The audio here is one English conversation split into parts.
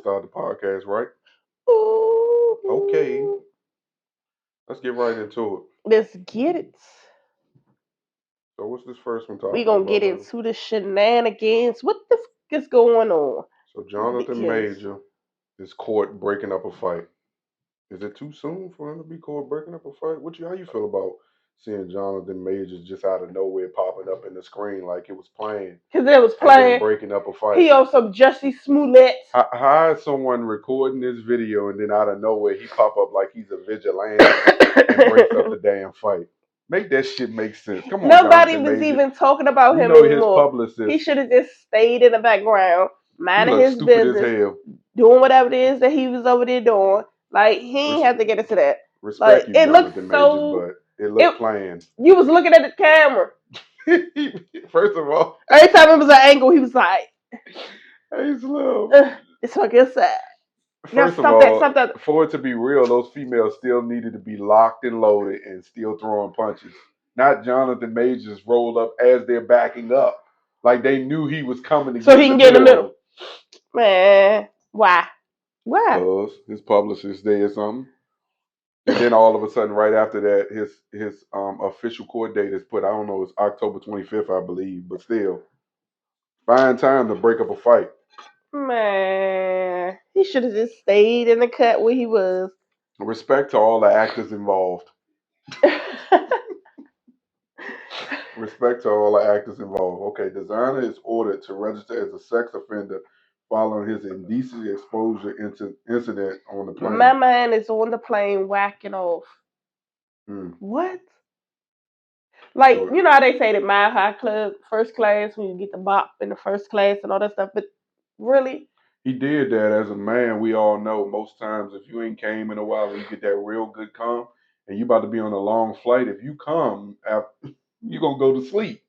start the podcast, right? Ooh. Okay. Let's get right into it. Let's get it. So what's this first one talking We gonna about, get baby? into the shenanigans. What the f is going on? So Jonathan Because Major is caught breaking up a fight. Is it too soon for him to be caught breaking up a fight? How you feel about seeing Jonathan Major just out of nowhere popping up in the screen like it was playing it was and then playing. breaking up a fight? He on some Jussie Smollett. How is someone recording this video and then out of nowhere he pop up like he's a vigilante and breaks up the damn fight? Make that shit make sense. Come on, Nobody Jonathan was Major. even talking about You him know his anymore. publicist. He should have just stayed in the background, He minding looks his stupid business, as hell. doing whatever it is that he was over there doing. Like he ain't have to get into that. Respect Like you, it looked Jonathan so. Majors, but it looked planned. You was looking at the camera. First of all, Every time it was an angle, he was like, hey, Slim. "It's fucking sad." First of all, for it to be real, those females still needed to be locked and loaded and still throwing punches. Not Jonathan Majors rolled up as they're backing up. Like they knew he was coming to so he can get in the middle. Man, why? Because his publicist did something. And then all of a sudden, right after that, his official court date is put. I don't know, it's October 25th, I believe, but still, fine time to break up a fight. Man, he should have just stayed in the cut where he was. Respect to all the actors involved. Respect to all the actors involved. Okay, Desiigner is ordered to register as a sex offender following his indecent exposure incident on the plane. My man is on the plane whacking off. What? Like, you know how they say the Mile High Club, first class, when you get the bop in the first class and all that stuff, but really? He did that as a man. We all know most times if you ain't came in a while and you get that real good come and you about to be on a long flight, if you come, you're going to go to sleep.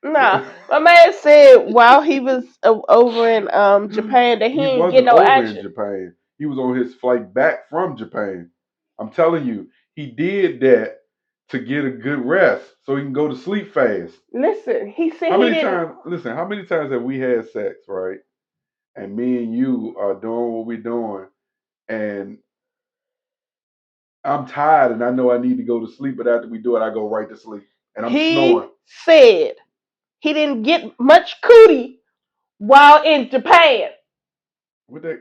Nah, my man said while he was over in Japan that he ain't get no action. In Japan. He was on his flight back from Japan. I'm telling you, he did that to get a good rest so he can go to sleep fast. Listen, he said how many times have we had sex, right? And me and you are doing what we're doing, and I'm tired and I know I need to go to sleep, but after we do it, I go right to sleep. And I'm snoring. He said he didn't get much cootie while in Japan. What they...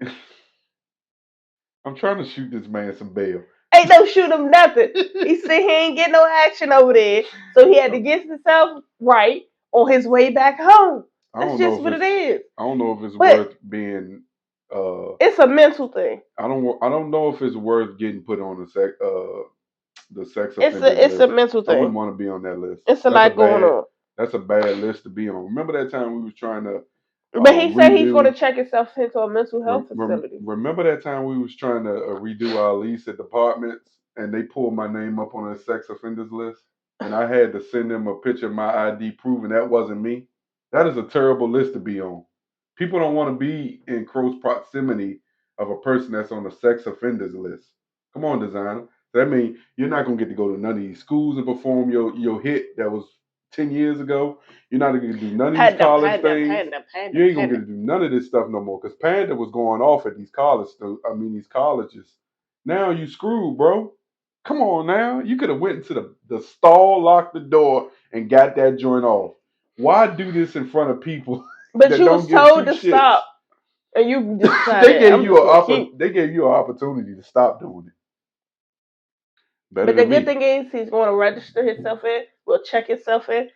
I'm trying to shoot this man some bail. Ain't no shoot him nothing. He said he ain't get no action over there, so he had to get himself right on his way back home. That's just what it is. I don't know if it's worth being. It's a mental thing. I don't know if it's worth getting put on the sex offender list. It's a mental thing. I wouldn't want to be on that list. It's a lot going on. That's a bad list to be on. Remember that time we was trying to. But he said he's going to check himself into a mental health facility. Remember that time we was trying to redo our lease at Departments, and they pulled my name up on a sex offenders list, and I had to send them a picture of my ID proving that wasn't me. That is a terrible list to be on. People don't want to be in close proximity of a person that's on the sex offenders list. Come on, Desiigner. That means you're not going to get to go to none of these schools and perform your hit that was 10 years ago. You're not going to do none of these college things. You ain't going to get to do none of this stuff no more because Panda was going off at these colleges. Now you screwed, bro. Come on now. You could have went into the stall, locked the door, and got that joint off. Why do this in front of people? But you was told to stop, and you decided they gave you an opportunity to stop doing it. But the good thing is he's going to register himself in. We'll check himself in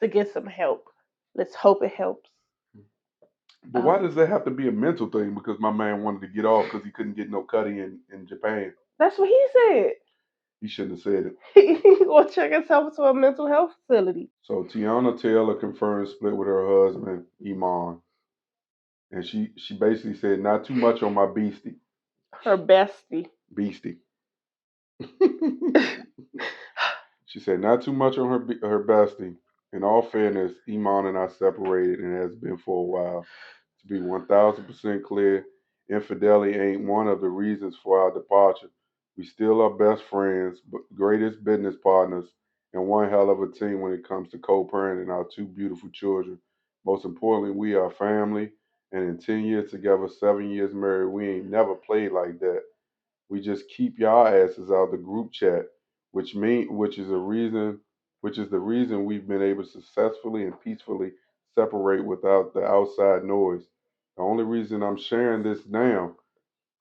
to get some help. Let's hope it helps. But why does that have to be a mental thing? Because my man wanted to get off because he couldn't get no cutty in Japan. That's what he said. He shouldn't have said it. He's going to check himself into a mental health facility. So Teyana Taylor confirmed split with her husband, Iman. And she basically said, not too much on my beastie. Her bestie. Beastie. She said, not too much on her bestie. In all fairness, Iman and I separated and has been for a while. To be 1,000% clear, infidelity ain't one of the reasons for our departure. We still are best friends, but greatest business partners, and one hell of a team when it comes to co-parenting our two beautiful children. Most importantly, we are family, And in 10 years together, 7 years married, we ain't never played like that. We just keep y'all asses out the group chat, which is the reason we've been able to successfully and peacefully separate without the outside noise. The only reason I'm sharing this to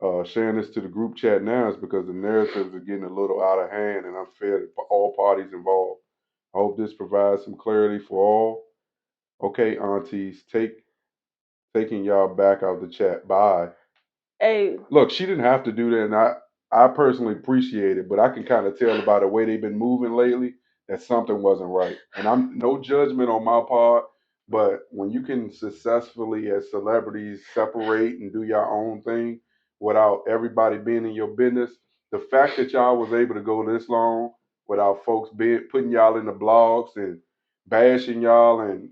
the group chat now is because the narratives are getting a little out of hand and unfair to all parties involved. I hope this provides some clarity for all. Okay, aunties, taking y'all back out the chat. Bye. Hey, Look, she didn't have to do that, and I personally appreciate it, but I can kind of tell by the way they've been moving lately that something wasn't right. And I'm no judgment on my part, but when you can successfully, as celebrities, separate and do your own thing without everybody being in your business, the fact that y'all was able to go this long without folks putting y'all in the blogs and bashing y'all and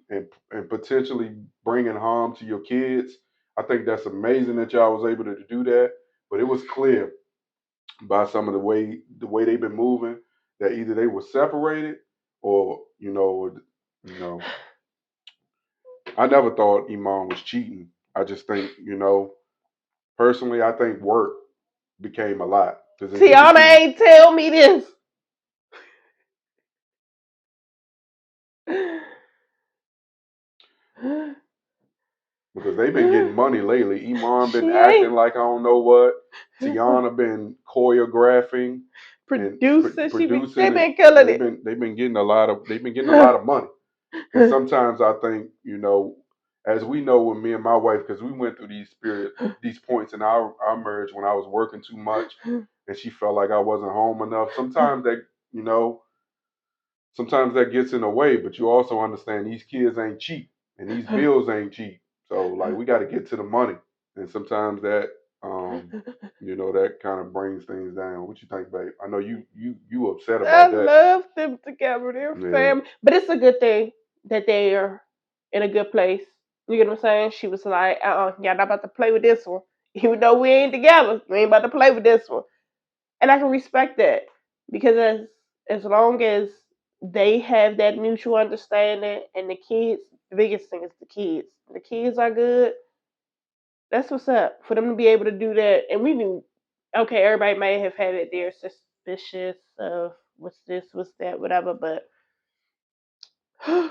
potentially bringing harm to your kids, I think that's amazing that y'all was able to do that. But it was clear by some of the way they've been moving that either they were separated or I never thought Iman was cheating. I just think personally I think work became a lot. Teyana ain't tell me this. Because they've been getting money lately. Iman been acting like I don't know what. Teyana been choreographing, producing. They've been killing it. They've been getting a lot of money. And sometimes I think, as we know with me and my wife, because we went through these points in our marriage when I was working too much, and she felt like I wasn't home enough. Sometimes that gets in the way, but you also understand these kids ain't cheap and these bills ain't cheap. So like we got to get to the money, and sometimes that that kind of brings things down. What you think, babe? I know you upset about that. I love them together. They're family, but it's a good thing that they are in a good place. You get what I'm saying? She was like, y'all not about to play with this one, even though we ain't together. We ain't about to play with this one, and I can respect that because as long as they have that mutual understanding and the kids, the biggest thing is the kids. The kids are good. That's what's up. For them to be able to do that, and we knew, okay, everybody may have had it. They're suspicious of what's this, what's that, whatever. But I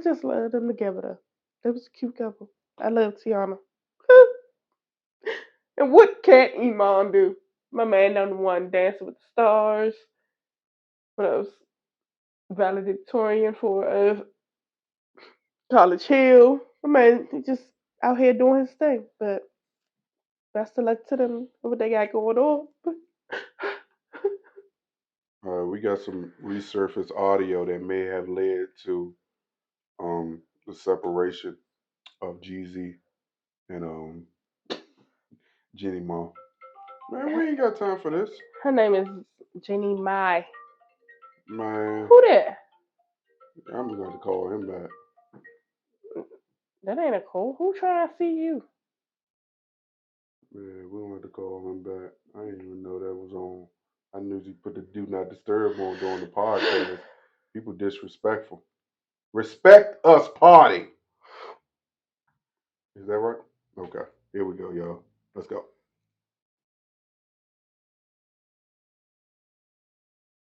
just love them together. That was a cute couple. I love Teyana. And what can't Iman do? My man done the one Dancing with the Stars when I was valedictorian for College Hill. My man he just out here doing his thing. But best of luck to them what they got going on. We got some resurfaced audio that may have led to the separation of Jeezy and Jeannie Mai. Man, we ain't got time for this. Her name is Jeannie Mai. Man, Who that? I'm going to call him back. That ain't a call. Who trying to see you? Man, we wanted to call him back. I didn't even know that was on. I knew he put the do not disturb on during the podcast. People disrespectful. Respect us, party. Is that right? Okay. Here we go, y'all. Let's go.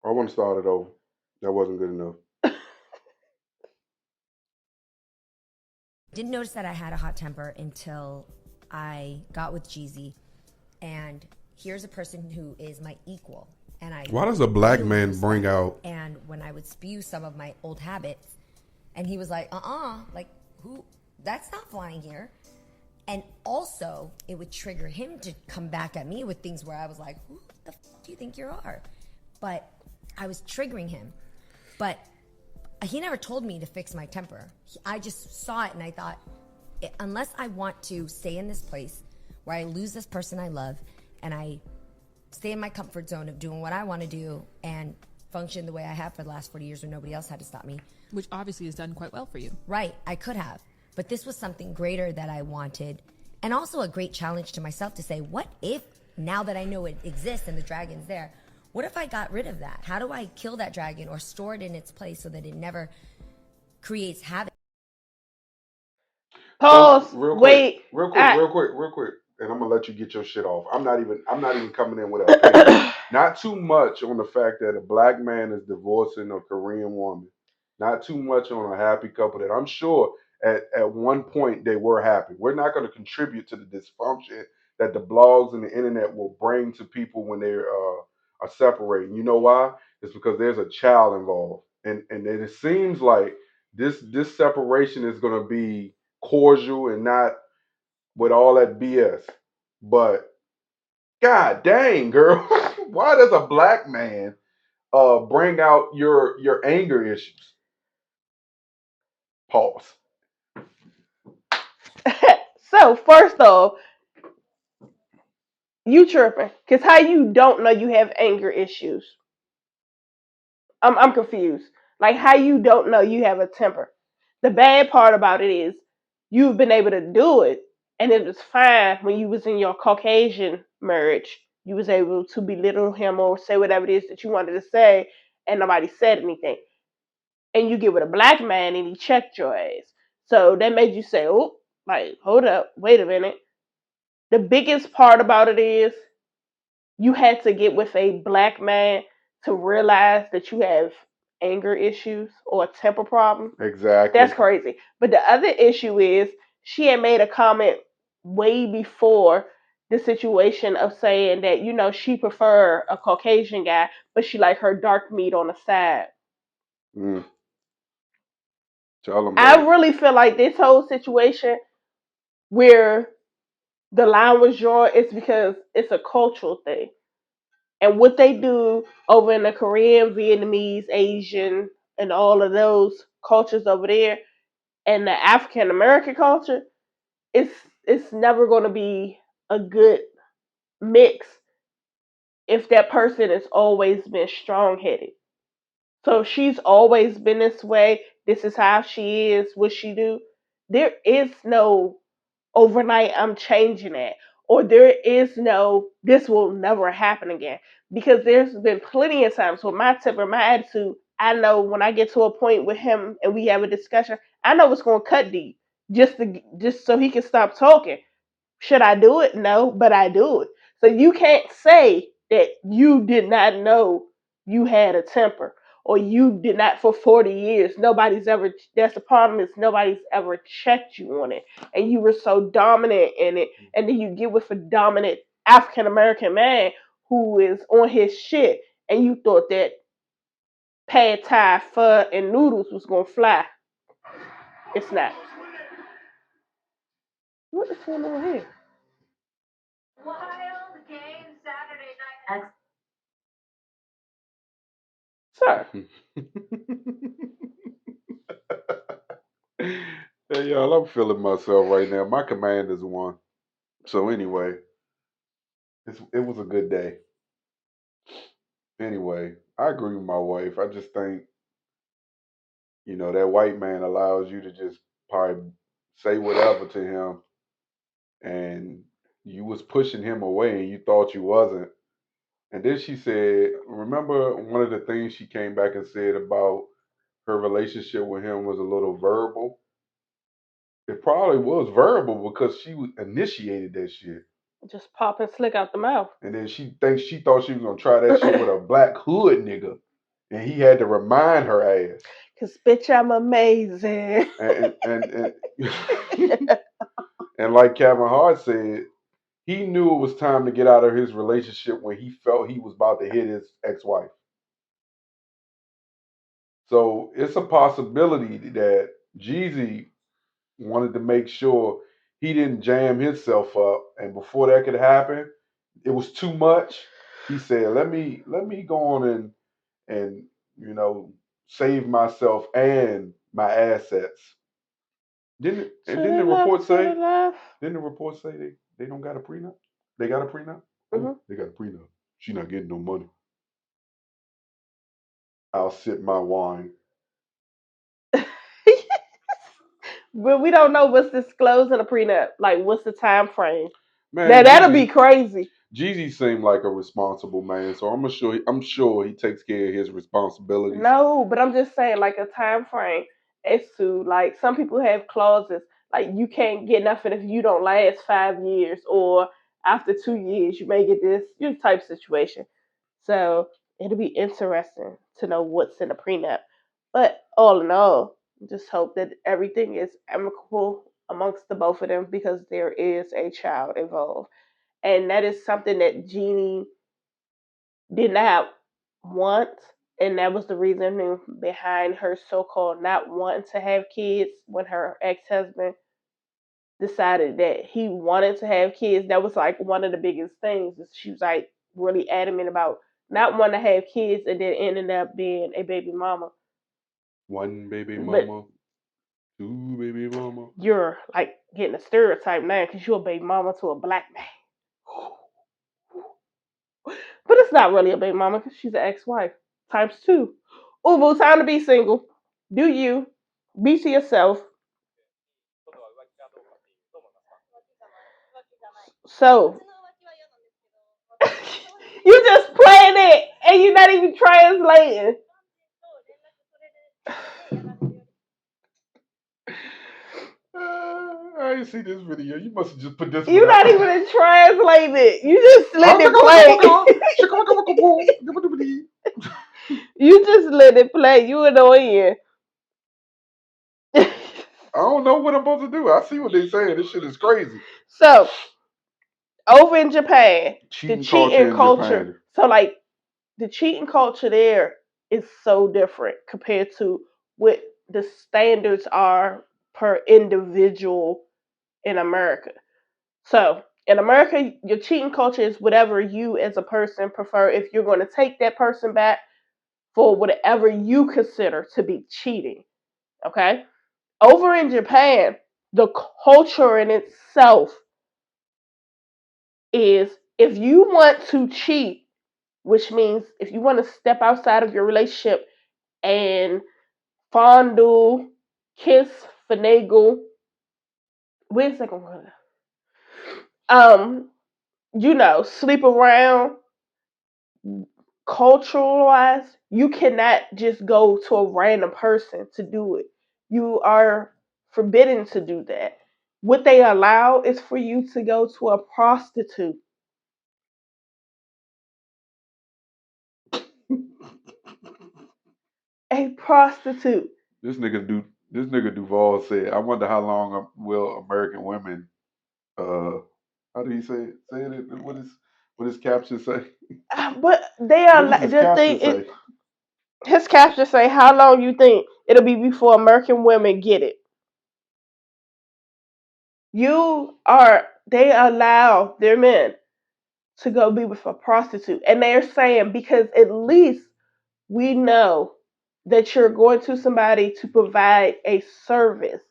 I want to start it over. That wasn't good enough. Didn't notice that I had a hot temper until I got with Jeezy, and here's a person who is my equal. And why does a black man bring out? And when I would spew some of my old habits, and he was like, like who? That's not flying here. And also, it would trigger him to come back at me with things where I was like, who the fuck do you think you are? But I was triggering him. But he never told me to fix my temper. I just saw it and I thought, unless I want to stay in this place where I lose this person I love and I stay in my comfort zone of doing what I want to do and function the way I have for the last 40 years where nobody else had to stop me. Which obviously has done quite well for you. Right, I could have. But this was something greater that I wanted. And also a great challenge to myself to say, what if, now that I know it exists and the dragon's there, what if I got rid of that? How do I kill that dragon or store it in its place so that it never creates havoc? Pause. Real Wait. quick, and I'm gonna let you get your shit off. I'm not even coming in with an opinion. Not too much on the fact that a black man is divorcing a Korean woman. Not too much on a happy couple that I'm sure at one point they were happy. We're not going to contribute to the dysfunction that the blogs and the internet will bring to people when they are separating. You know why? It's because there's a child involved, and it seems like this separation is going to be cordial and not with all that BS. But god dang, girl, why does a black man bring out your anger issues? Pause. So first off, you tripping? Cause how you don't know you have anger issues? I'm confused. Like how you don't know you have a temper. The bad part about it is you've been able to do it, and it was fine when you was in your Caucasian marriage. You was able to belittle him or say whatever it is that you wanted to say, and nobody said anything. And you get with a black man, and he checked your ass. So that made you say, "Oh, like hold up, wait a minute." The biggest part about it is you had to get with a black man to realize that you have anger issues or a temper problem. Exactly. That's crazy. But the other issue is she had made a comment way before the situation of saying that, she prefer a Caucasian guy, but she like her dark meat on the side. Mm. Tell them I that. really feel like this whole situation where the line was drawn is because it's a cultural thing. And what they do over in the Korean, Vietnamese, Asian, and all of those cultures over there, and the African American culture, it's it's never going to be a good mix if that person has always been strong headed. So she's always been this way. This is how she is. What she do. There is no overnight I'm changing it. Or there is no this will never happen again. Because there's been plenty of times with my temper, my attitude, I know when I get to a point with him and we have a discussion, I know it's gonna cut deep. Just so he can stop talking. Should I do it? No, but I do it. So you can't say that you did not know you had a temper or you did not for 40 years. Nobody's ever, that's the problem is nobody's ever checked you on it. And you were so dominant in it. And then you get with a dominant African American man who is on his shit. And you thought that pad thai, pho, and noodles was going to fly. It's not. What is going on here? Wild game Saturday night. Sir. Hey y'all, I'm feeling myself right now. My Commanders won. So anyway, it was a good day. Anyway, I agree with my wife. I just think, that white man allows you to just probably say whatever to him, and you was pushing him away and you thought you wasn't. And then she said, remember one of the things she came back and said about her relationship with him was a little verbal? It probably was verbal because she initiated that shit. Just popping slick out the mouth. And then she thought she was gonna try that shit with a black hood nigga. And he had to remind her ass. Cause bitch, I'm amazing. And and like Kevin Hart said, he knew it was time to get out of his relationship when he felt he was about to hit his ex-wife. So it's a possibility that Jeezy wanted to make sure he didn't jam himself up, and before that could happen, it was too much. He said, "Let me go on and save myself and my assets." Didn't the report say? Didn't the report say they don't got a prenup? They got a prenup. Mm-hmm. They got a prenup. She not getting no money. I'll sip my wine. But we don't know what's disclosed in a prenup. Like, what's the time frame? Man, now that'll be crazy. Jeezy seemed like a responsible man, so I'm sure he takes care of his responsibilities. No, but I'm just saying, like a time frame as to like some people have clauses. Like you can't get nothing if you don't last 5 years, or after 2 years you may get this type situation. So it'll be interesting to know what's in the prenup. But all in all, just hope that everything is amicable amongst the both of them because there is a child involved. And that is something that Jeannie did not want. And that was the reason behind her so called not wanting to have kids when her ex husband decided that he wanted to have kids. That was like one of the biggest things. She was like really adamant about not wanting to have kids and then ending up being a baby mama. One baby mama, two baby mama. You're like getting a stereotype now because you're a baby mama to a black man. But it's not really a baby mama because she's an ex-wife. Times two. Ubu, time to be single. Do you. Be to yourself. So, you just playing it and you're not even translating. I didn't see this video. You must have just put this. You're not even translating it. You just let it play. You just let it play. You annoying. I don't know what I'm supposed to do. I see what they're saying. This shit is crazy. So, over in Japan, cheating the cheating culture. Japan. So, like, the cheating culture there is so different compared to what the standards are per individual in America. So, in America, your cheating culture is whatever you as a person prefer. If you're going to take that person back for whatever you consider to be cheating. Okay? Over in Japan, the culture in itself is if you want to cheat, which means if you want to step outside of your relationship and fondle, kiss, finagle, wait a second, sleep around, cultural wise, you cannot just go to a random person to do it. You are forbidden to do that. What they allow is for you to go to a prostitute. A prostitute. This nigga Duval said, "I wonder how long will American women, how do you say it? Say it. What his caption say? But they are what does his caption say? His caption say, "How long you think it'll be before American women get it?" They allow their men to go be with a prostitute, and they're saying because at least we know that you're going to somebody to provide a service.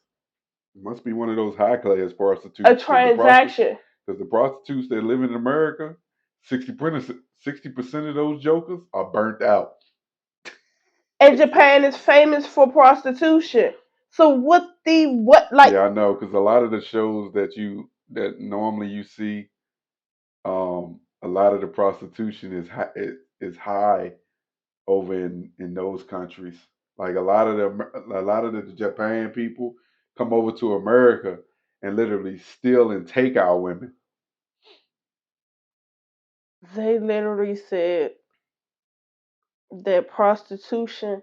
It must be one of those high class prostitutes. A transaction. Because the prostitutes that live in America, 60% of those jokers are burnt out. And Japan is famous for prostitution. So Yeah, I know, because a lot of the shows that normally you see, a lot of the prostitution is high over in those countries. Like a lot of the Japan people come over to America and literally steal and take our women. They literally said that prostitution,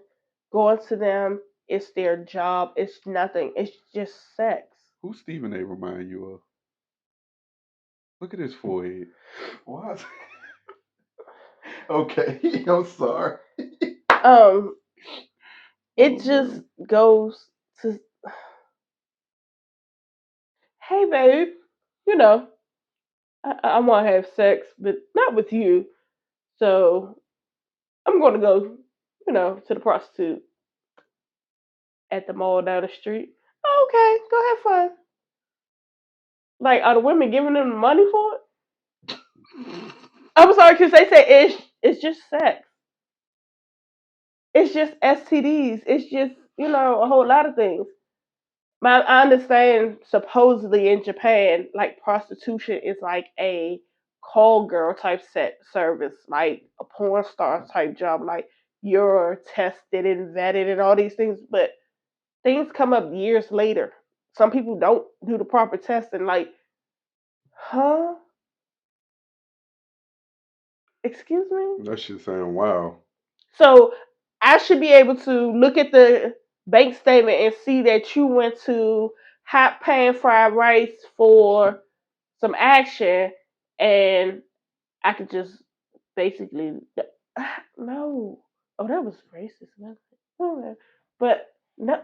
going to them, it's their job. It's nothing. It's just sex. Who Stephen A. remind you of? Look at his forehead. What? Okay, I'm sorry. It just goes to, hey babe, I want to have sex, but not with you. So I'm going to go, to the prostitute at the mall down the street. Oh, okay, go have fun. Like, are the women giving them the money for it? I'm sorry, because they say it's just sex. It's just STDs. It's just, a whole lot of things. I understand supposedly in Japan, like prostitution is like a call girl type service, like a porn star type job. Like you're tested and vetted and all these things, but things come up years later. some people don't do the proper testing. Like, huh? Excuse me? That shit saying wow. So I should be able to look at the bank statement and see that you went to Hot Pan Fried Rice for some action, and I could just basically no. Oh, that was racist. But no.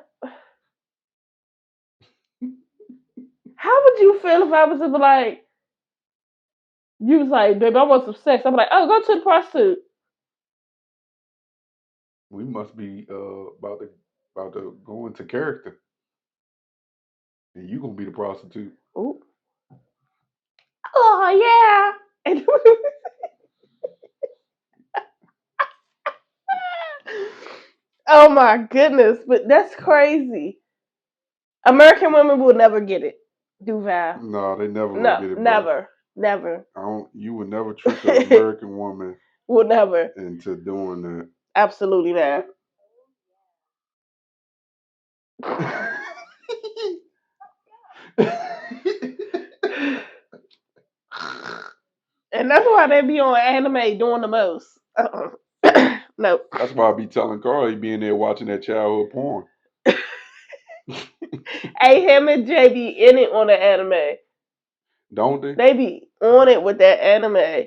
How would you feel if I was just like, you was like, babe, I want some sex. I'm like, oh, go to the prostitute. We must be about to go into character, and you gonna be the prostitute. Ooh. Oh yeah. Oh my goodness, but that's crazy. American women will never get it, Duval. No, they never will No, get it, bro. never. You would never trick an American woman Will never into doing that. Absolutely not. And that's why they be on anime doing the most. No. That's why I be telling Carl he be in there watching that childhood porn. Hey, him and Jay be in it on the anime. Don't they? They be on it with that anime.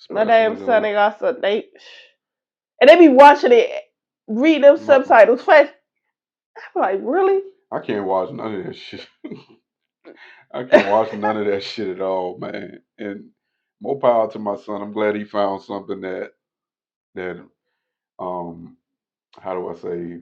My damn son, they got some, and they be watching it, read them subtitles fast. I'm like, really? I can't watch none of that shit. I can't watch none of that shit at all, man. And more power to my son. I'm glad he found something that how do I say,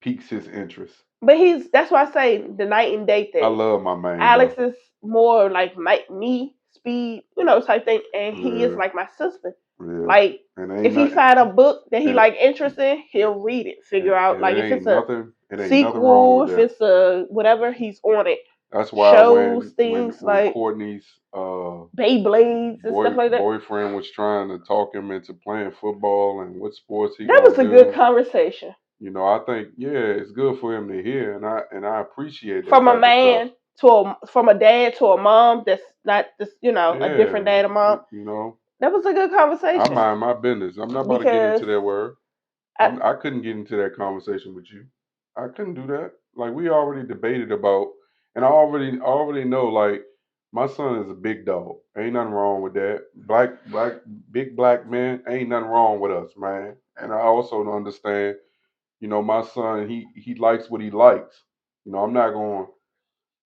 piques his interest. But that's why I say the night and day thing. I love my man. Alex is more like me, speed, type thing, and he is like my sister. Yeah. Like, if he find a book that he like interest in, he'll read it, figure out like if it's a sequel, if it's a whatever, he's on it. That's why shows, things when like Courtney's Beyblades and stuff like that. Boyfriend was trying to talk him into playing football and what sports he. That was a good conversation. I think it's good for him to hear, and I appreciate that from a man from a dad to a mom that's not just a different dad or mom. That was a good conversation. I mind my business. I'm not about to get into that word. I couldn't get into that conversation with you. I couldn't do that. Like, we already debated about, and I already know, like, my son is a big dog. Ain't nothing wrong with that. Big black man, ain't nothing wrong with us, man. And I also understand, my son, he likes what he likes. I'm not going.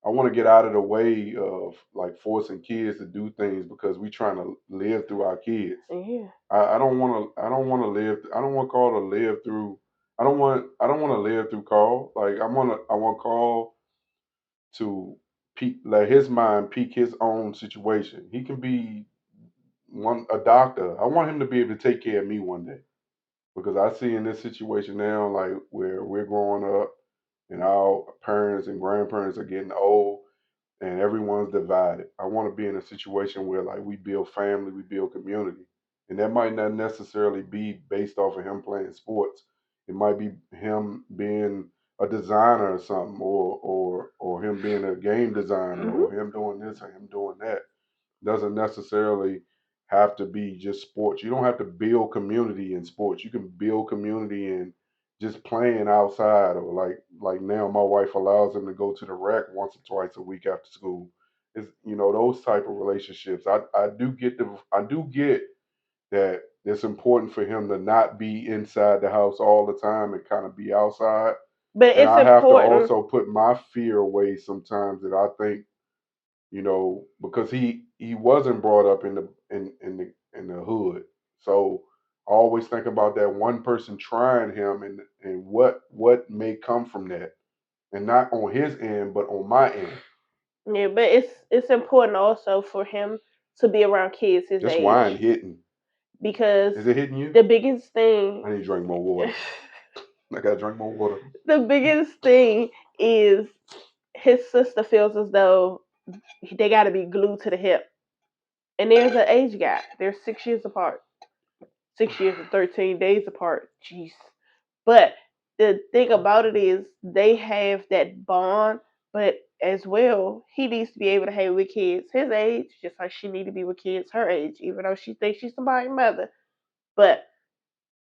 I want to get out of the way of like forcing kids to do things because we trying to live through our kids. Yeah. I don't want to. I don't want to live. I don't want Carl to live through. I don't want to live through Carl. Like, I want Carl to let his mind peak his own situation. He can be a doctor. I want him to be able to take care of me one day, because I see in this situation now, like, where we're growing up and our parents and grandparents are getting old and everyone's divided. I want to be in a situation where, like, we build family, we build community. And that might not necessarily be based off of him playing sports. It might be him being a designer or something, or him being a game designer, or him doing this or him doing that. Doesn't necessarily have to be just sports. You don't have to build community in sports. You can build community in just playing outside, or like now my wife allows him to go to the rec once or twice a week after school. It's those type of relationships. I do get that it's important for him to not be inside the house all the time and kind of be outside. But and it's I have important. to also put my fear away sometimes, that I think, because he wasn't brought up in the hood. So I always think about that one person trying him, and what may come from that, and not on his end, but on my end. Yeah, but it's important also for him to be around kids his age. This wine hitting. Because is it hitting you? The biggest thing. I need to drink more water. I gotta drink more water. The biggest thing is his sister feels as though they got to be glued to the hip, and there's an age gap. They're 6 years apart. 6 years and 13 days apart. Jeez. But the thing about it is they have that bond But as well, he needs to be able to hang with kids his age, just like she need to be with kids her age, even though she thinks she's somebody's mother. But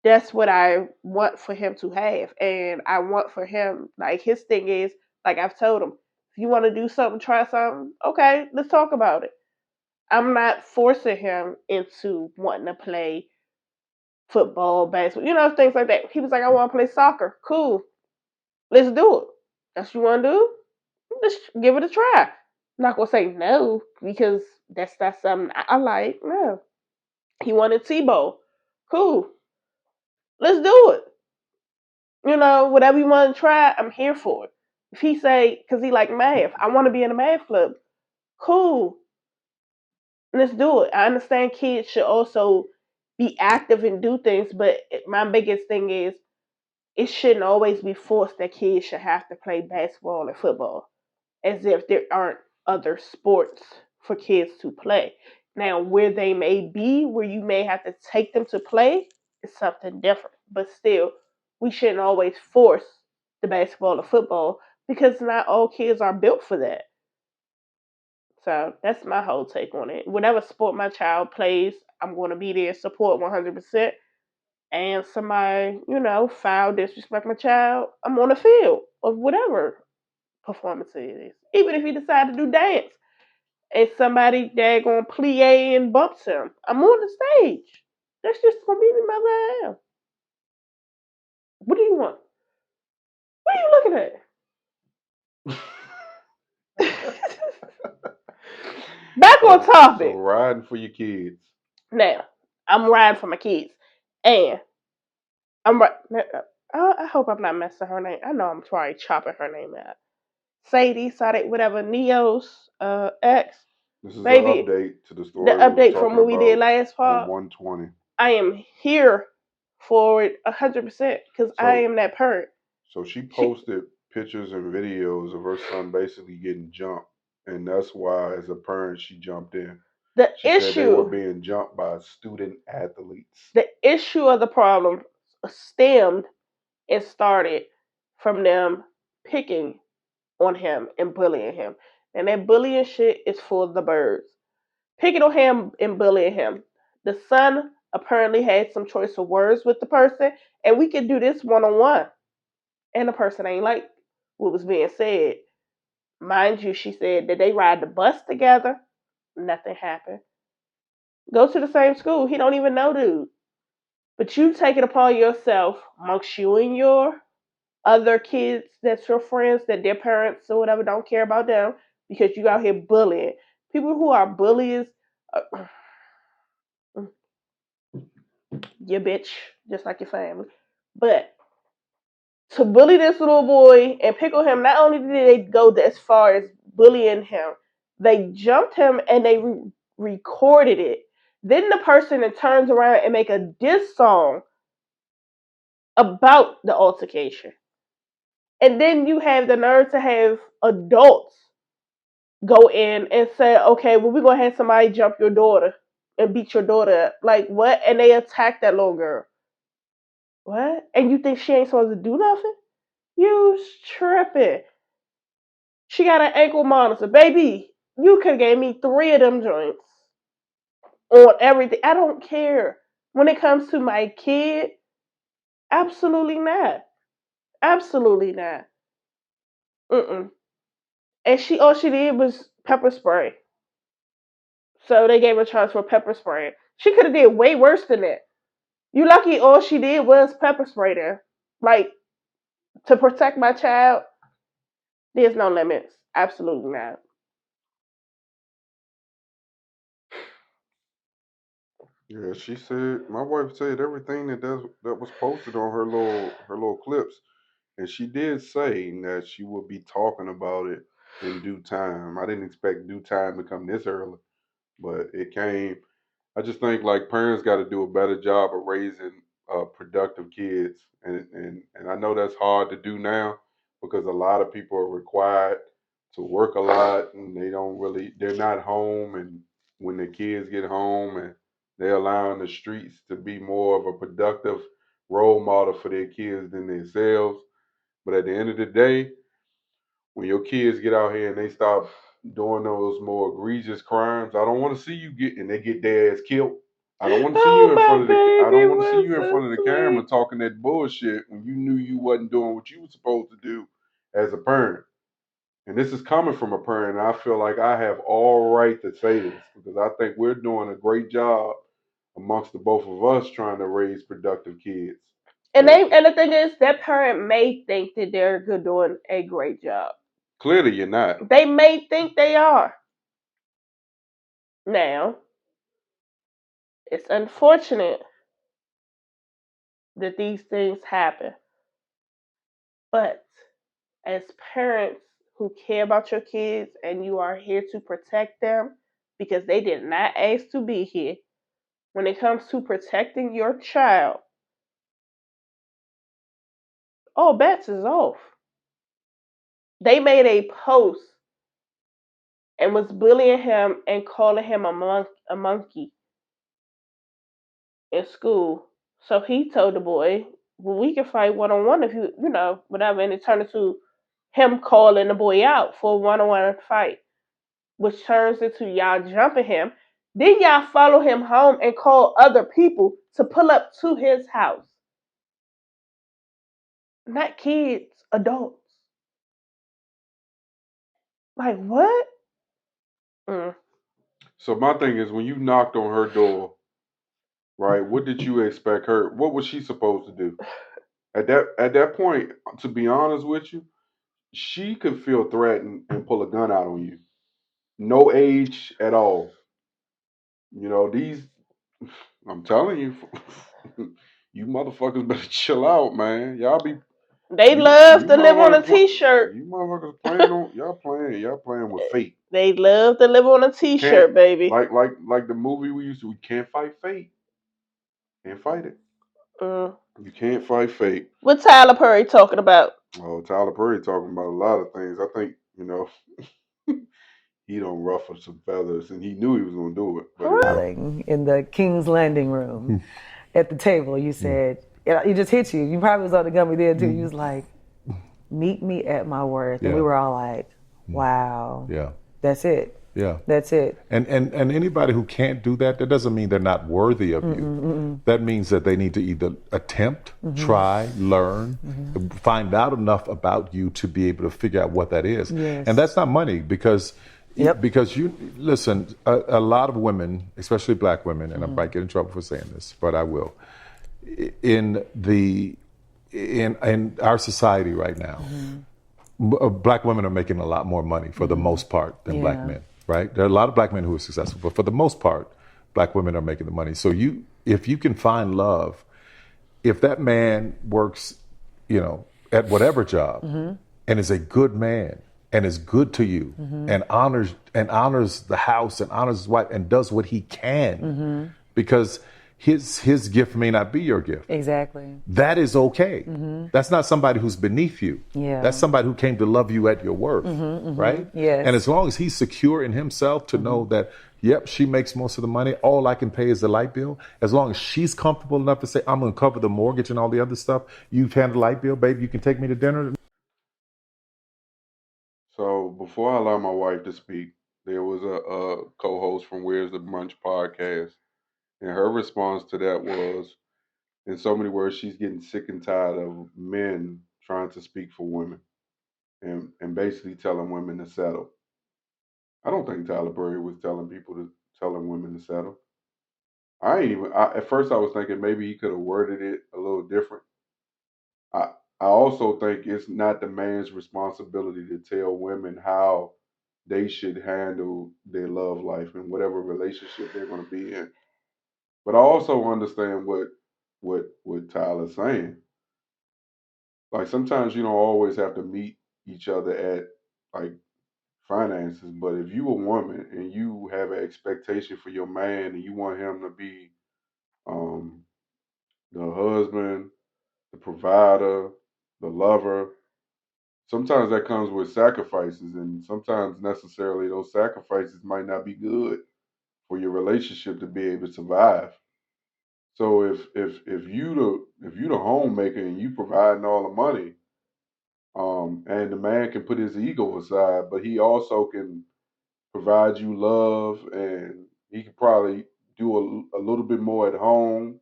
that's what I want for him to have. And I want for him, like, his thing is, like I've told him, if you want to do something, try something, okay, let's talk about it. I'm not forcing him into wanting to play football, basketball, things like that. He was like, I want to play soccer. Cool. Let's do it. That's what you want to do? Let's give it a try. I'm not going to say no because that's not something I like. No. He wanted T-ball. Cool. Let's do it. Whatever you want to try, I'm here for it. If he say, because he like math, I want to be in a math club. Cool. Let's do it. I understand kids should also be active and do things, but my biggest thing is it shouldn't always be forced that kids should have to play basketball and football, as if there aren't other sports for kids to play. Now, where they may be, where you may have to take them to play, is something different. But still, we shouldn't always force the basketball or football because not all kids are built for that. So that's my whole take on it. Whatever sport my child plays, I'm going to be there, support 100%. And somebody, foul, disrespect my child, I'm on the field of whatever performance it is. Even if he decide to do dance and somebody daggone plie and bumps him, I'm on the stage. That's just gonna be the mother I am. What do you want? What are you looking at? Back on topic. So riding for your kids. Now, I'm riding for my kids. And I hope I'm not messing her name. I know I'm probably chopping her name out. Sadie, whatever, Neo's ex. This is baby, an update to the story. The update from what we did last part. 120. I am here for it 100% because I am that parent. So she posted pictures and videos of her son basically getting jumped, and that's why, as a parent, she jumped in. She said they were being jumped by student athletes. The issue of the problem stemmed and started from them picking on him and bullying him. And that bullying shit is for the birds. Picking on him and bullying him. The son apparently had some choice of words with the person, and we could do this one-on-one. And the person ain't like what was being said. Mind you, she said that they ride the bus together. Nothing happened. Go to the same school. He don't even know dude. But you take it upon yourself, amongst you and your other kids that's your friends, that their parents or whatever don't care about them, because you out here bullying. People who are bullies, your bitch, just like your family. But to bully this little boy and pick on him, not only did they go as far as bullying him, they jumped him and they recorded it. Then the person that turns around and make a diss song about the altercation. And then you have the nerve to have adults go in and say, okay, well, we're going to have somebody jump your daughter and beat your daughter up. Like, what? And they attack that little girl. What? And you think she ain't supposed to do nothing? You tripping. She got an ankle monitor. Baby, you could have gave me 3 of them joints on everything. I don't care. When it comes to my kid, absolutely not. Absolutely not. Mm-mm. And all she did was pepper spray. So they gave her a chance for pepper spray. She could have did way worse than that. You lucky all she did was pepper spray there. Like, to protect my child, there's no limits. Absolutely not. Yeah, she said, my wife said everything that was posted on her little clips, and she did say that she would be talking about it in due time. I didn't expect due time to come this early, but it came. I just think like parents got to do a better job of raising productive kids, and I know that's hard to do now because a lot of people are required to work a lot and they're not home, and when the kids get home and they're allowing the streets to be more of a productive role model for their kids than themselves. But at the end of the day, when your kids get out here and they start doing those more egregious crimes, I don't want to see you they get their ass killed. I don't want to see you in front of I don't want to see you in front of the camera talking that bullshit when you knew you wasn't doing what you were supposed to do as a parent. And this is coming from a parent. And I feel like I have all right to say this because I think we're doing a great job amongst the both of us trying to raise productive kids. And the thing is, that parent may think that they're doing a great job. Clearly, you're not. They may think they are. Now, it's unfortunate that these things happen. But as parents who care about your kids and you are here to protect them because they did not ask to be here, when it comes to protecting your child, all bets is off. They made a post and was bullying him and calling him a monkey in school. So he told the boy, well, we can fight one-on-one if you know, whatever. And it turned into him calling the boy out for a one-on-one fight, which turns into y'all jumping him. Then y'all follow him home and call other people to pull up to his house. Not kids, adults. Like, what? So my thing is, when you knocked on her door, right, what did you expect her? What was she supposed to do? At that point, to be honest with you, she could feel threatened and pull a gun out on you. No age at all. You know, I'm telling you, you motherfuckers better chill out, man. They love to live on a t-shirt. You motherfuckers y'all playing with fate. They love to live on a t-shirt, baby. Like the movie we can't fight fate. Can't fight it. You can't fight fate. What Tyler Perry talking about? Oh, Tyler Perry talking about a lot of things. I think, he don't ruffle some feathers, and he knew he was going to do it. But in the King's Landing room, at the table, you said, it just hit you. You probably was on the gummy there, too. You was like, meet me at my worth. And we were all like, wow. Yeah. That's it. Yeah. That's it. And anybody who can't do that, that doesn't mean they're not worthy of you. That means that they need to either attempt, try, learn, find out enough about you to be able to figure out what that is. Yes. And that's not money because you listen, a lot of women, especially black women, and I might get in trouble for saying this, but I will. In our society right now, black women are making a lot more money for the most part than black men. Right? There are a lot of black men who are successful, but for the most part, black women are making the money. So if you can find love, if that man works, at whatever job and is a good man and is good to you and honors the house and honors his wife and does what he can because his gift may not be your gift. Exactly. That is okay. That's not somebody who's beneath you. Yeah. That's somebody who came to love you at your worth, right? Yes. And as long as he's secure in himself to know that, yep, she makes most of the money, all I can pay is the light bill. As long as she's comfortable enough to say, I'm going to cover the mortgage and all the other stuff, you've handled the light bill, baby, you can take me to dinner. So before I allow my wife to speak, there was a co-host from Where's the Brunch podcast. And her response to that was, in so many words, she's getting sick and tired of men trying to speak for women and basically telling women to settle. I don't think Tyler Perry was telling women to settle. At first I was thinking maybe he could have worded it a little different. I also think it's not the man's responsibility to tell women how they should handle their love life and whatever relationship they're going to be in. But I also understand what Tyler's saying. Like sometimes you don't always have to meet each other at like finances, but if you a woman and you have an expectation for your man and you want him to be the husband, the provider, the lover, sometimes that comes with sacrifices, and sometimes necessarily those sacrifices might not be good for your relationship to be able to survive. So if you the homemaker and you providing all the money, And the man can put his ego aside, but he also can provide you love, and he can probably do a little bit more at home.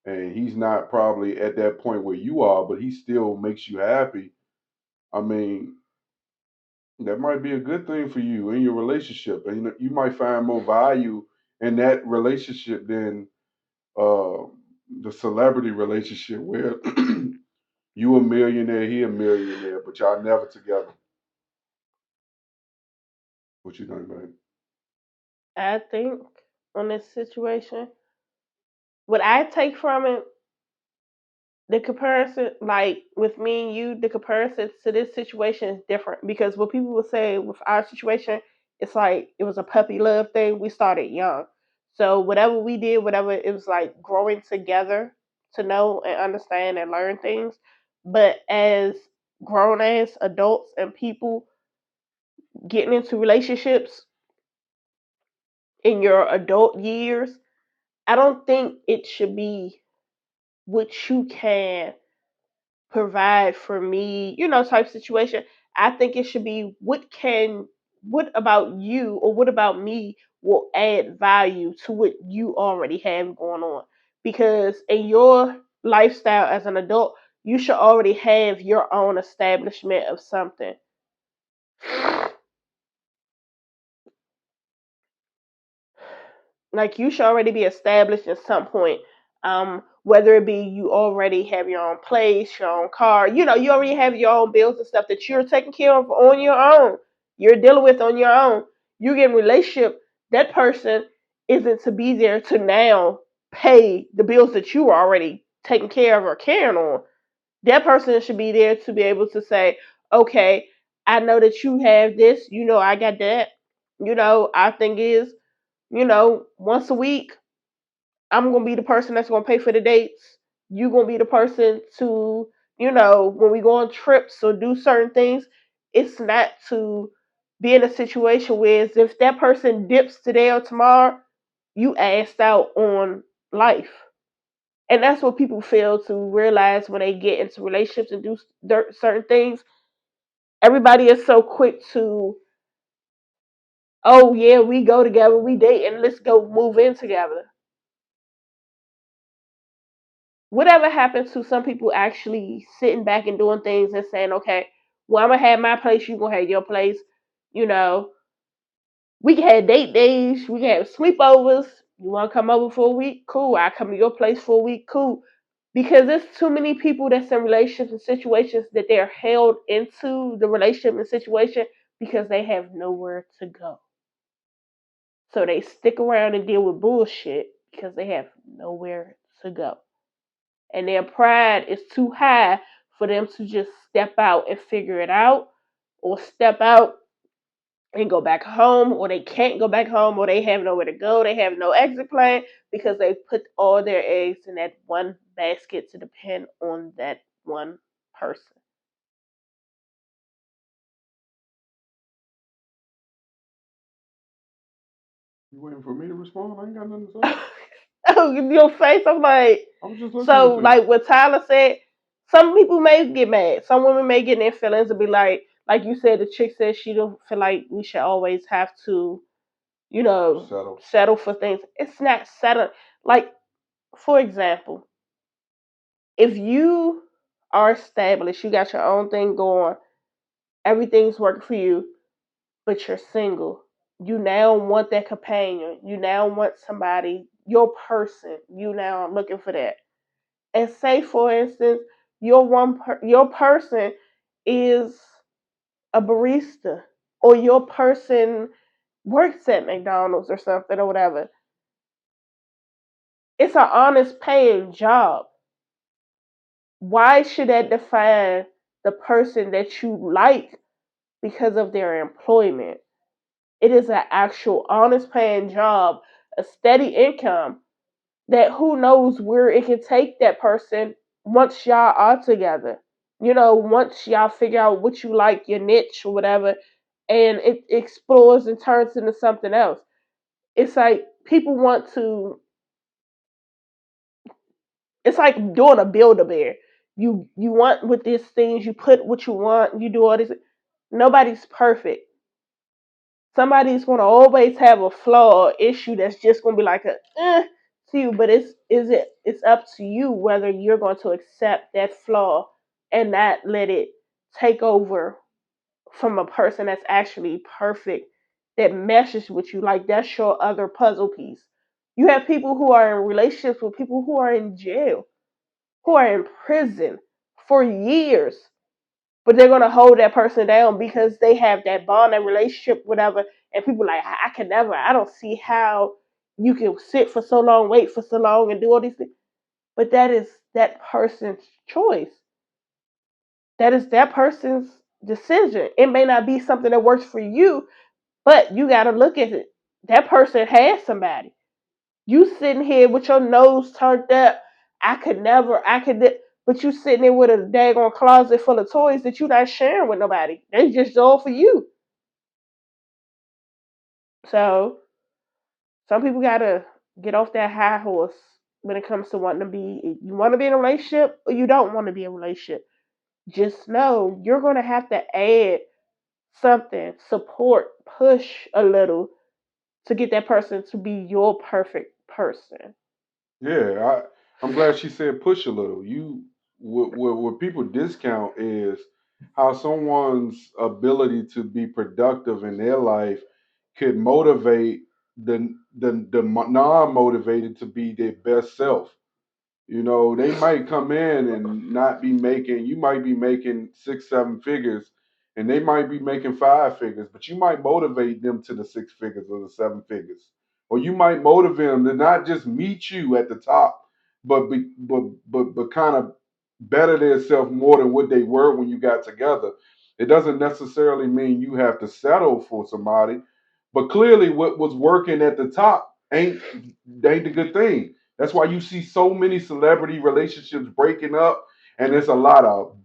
And he's not probably at that point where you are, but he still makes you happy. I mean, that might be a good thing for you in your relationship, and you might find more value in that relationship than uh, the celebrity relationship where you a millionaire, he a millionaire, but y'all never together. What you think, babe? I think on this situation, what I take from it, the comparison, like with me and you, the comparison to this situation is different because what people will say with our situation, it's like it was a puppy love thing. We started young. So whatever we did, whatever, it was like growing together to know and understand and learn things. But as grown as adults and people getting into relationships in your adult years, I don't think it should be what you can provide for me, type situation. I think it should be what about you or what about me will add value to what you already have going on. Because in your lifestyle as an adult, you should already have your own establishment of something. Like you should already be established at some point. Whether it be you already have your own place, your own car, you already have your own bills and stuff that you're taking care of on your own. You're dealing with on your own. You get in a relationship, that person isn't to be there to now pay the bills that you are already taking care of or carrying on. That person should be there to be able to say, okay, I know that you have this, I got that. Our thing is, once a week, I'm gonna be the person that's gonna pay for the dates. You gonna be the person to, when we go on trips or do certain things, it's not to be in a situation where as if that person dips today or tomorrow, you asked out on life. And that's what people fail to realize when they get into relationships and do certain things. Everybody is so quick to, oh yeah, we go together, we date, and let's go move in together. Whatever happens to some people actually sitting back and doing things and saying, okay, well, I'm gonna have my place, you gonna have your place. You know, we can have date days, we can have sleepovers. You wanna come over for a week? Cool. I come to your place for a week, cool. Because there's too many people that's in relationships and situations that they're held into the relationship and situation because they have nowhere to go. So they stick around and deal with bullshit because they have nowhere to go. And their pride is too high for them to just step out and figure it out, or step out and go back home, or they can't go back home, or they have nowhere to go, they have no exit plan because they put all their eggs in that one basket to depend on that one person. You waiting for me to respond? I ain't got nothing to say. Oh, your face, I'm like, I was just listening so to like what Tyler said, some people may get mad. Some women may get in their feelings and be like you said, the chick said she don't feel like we should always have to, settle for things. It's not settle. Like, for example, if you are established, you got your own thing going, everything's working for you, but you're single. You now want that companion. You now want somebody, your person. You now are looking for that. And say, for instance, your person is a barista, or your person works at McDonald's or something or whatever. It's an honest paying job. Why should that define the person that you like because of their employment? It is an actual honest paying job, a steady income that who knows where it can take that person once y'all are together. Once y'all figure out what you like, your niche or whatever, and it explores and turns into something else. It's like people want to, it's like doing a Build-A-Bear. You want with these things, you put what you want, you do all this. Nobody's perfect. Somebody's going to always have a flaw or issue that's just going to be like a to you, but it's up to you whether you're going to accept that flaw and not let it take over from a person that's actually perfect, that meshes with you. Like, that's your other puzzle piece. You have people who are in relationships with people who are in jail, who are in prison for years, but they're gonna hold that person down because they have that bond and relationship, whatever. And people like, I can never. I don't see how you can sit for so long, wait for so long, and do all these things. But that is that person's choice. That is that person's decision. It may not be something that works for you, but you got to look at it. That person has somebody. You sitting here with your nose turned up. I could never. But you sitting there with a daggone closet full of toys that you're not sharing with nobody. They just all for you. So some people gotta get off that high horse when it comes to wanting to be. You want to be in a relationship or you don't want to be in a relationship. Just know you're gonna have to add something, support, push a little to get that person to be your perfect person. Yeah, I'm glad she said push a little. What people discount is how someone's ability to be productive in their life could motivate the non-motivated to be their best self. You know, they might come in and not be making, you might be making 6, 7 figures, and they might be making 5 figures, but you might motivate them to the 6 figures or the 7 figures. Or you might motivate them to not just meet you at the top, but kind of better themselves more than what they were when you got together. It doesn't necessarily mean you have to settle for somebody, but clearly what was working at the top ain't the good thing. That's why you see so many celebrity relationships breaking up, and there's a lot of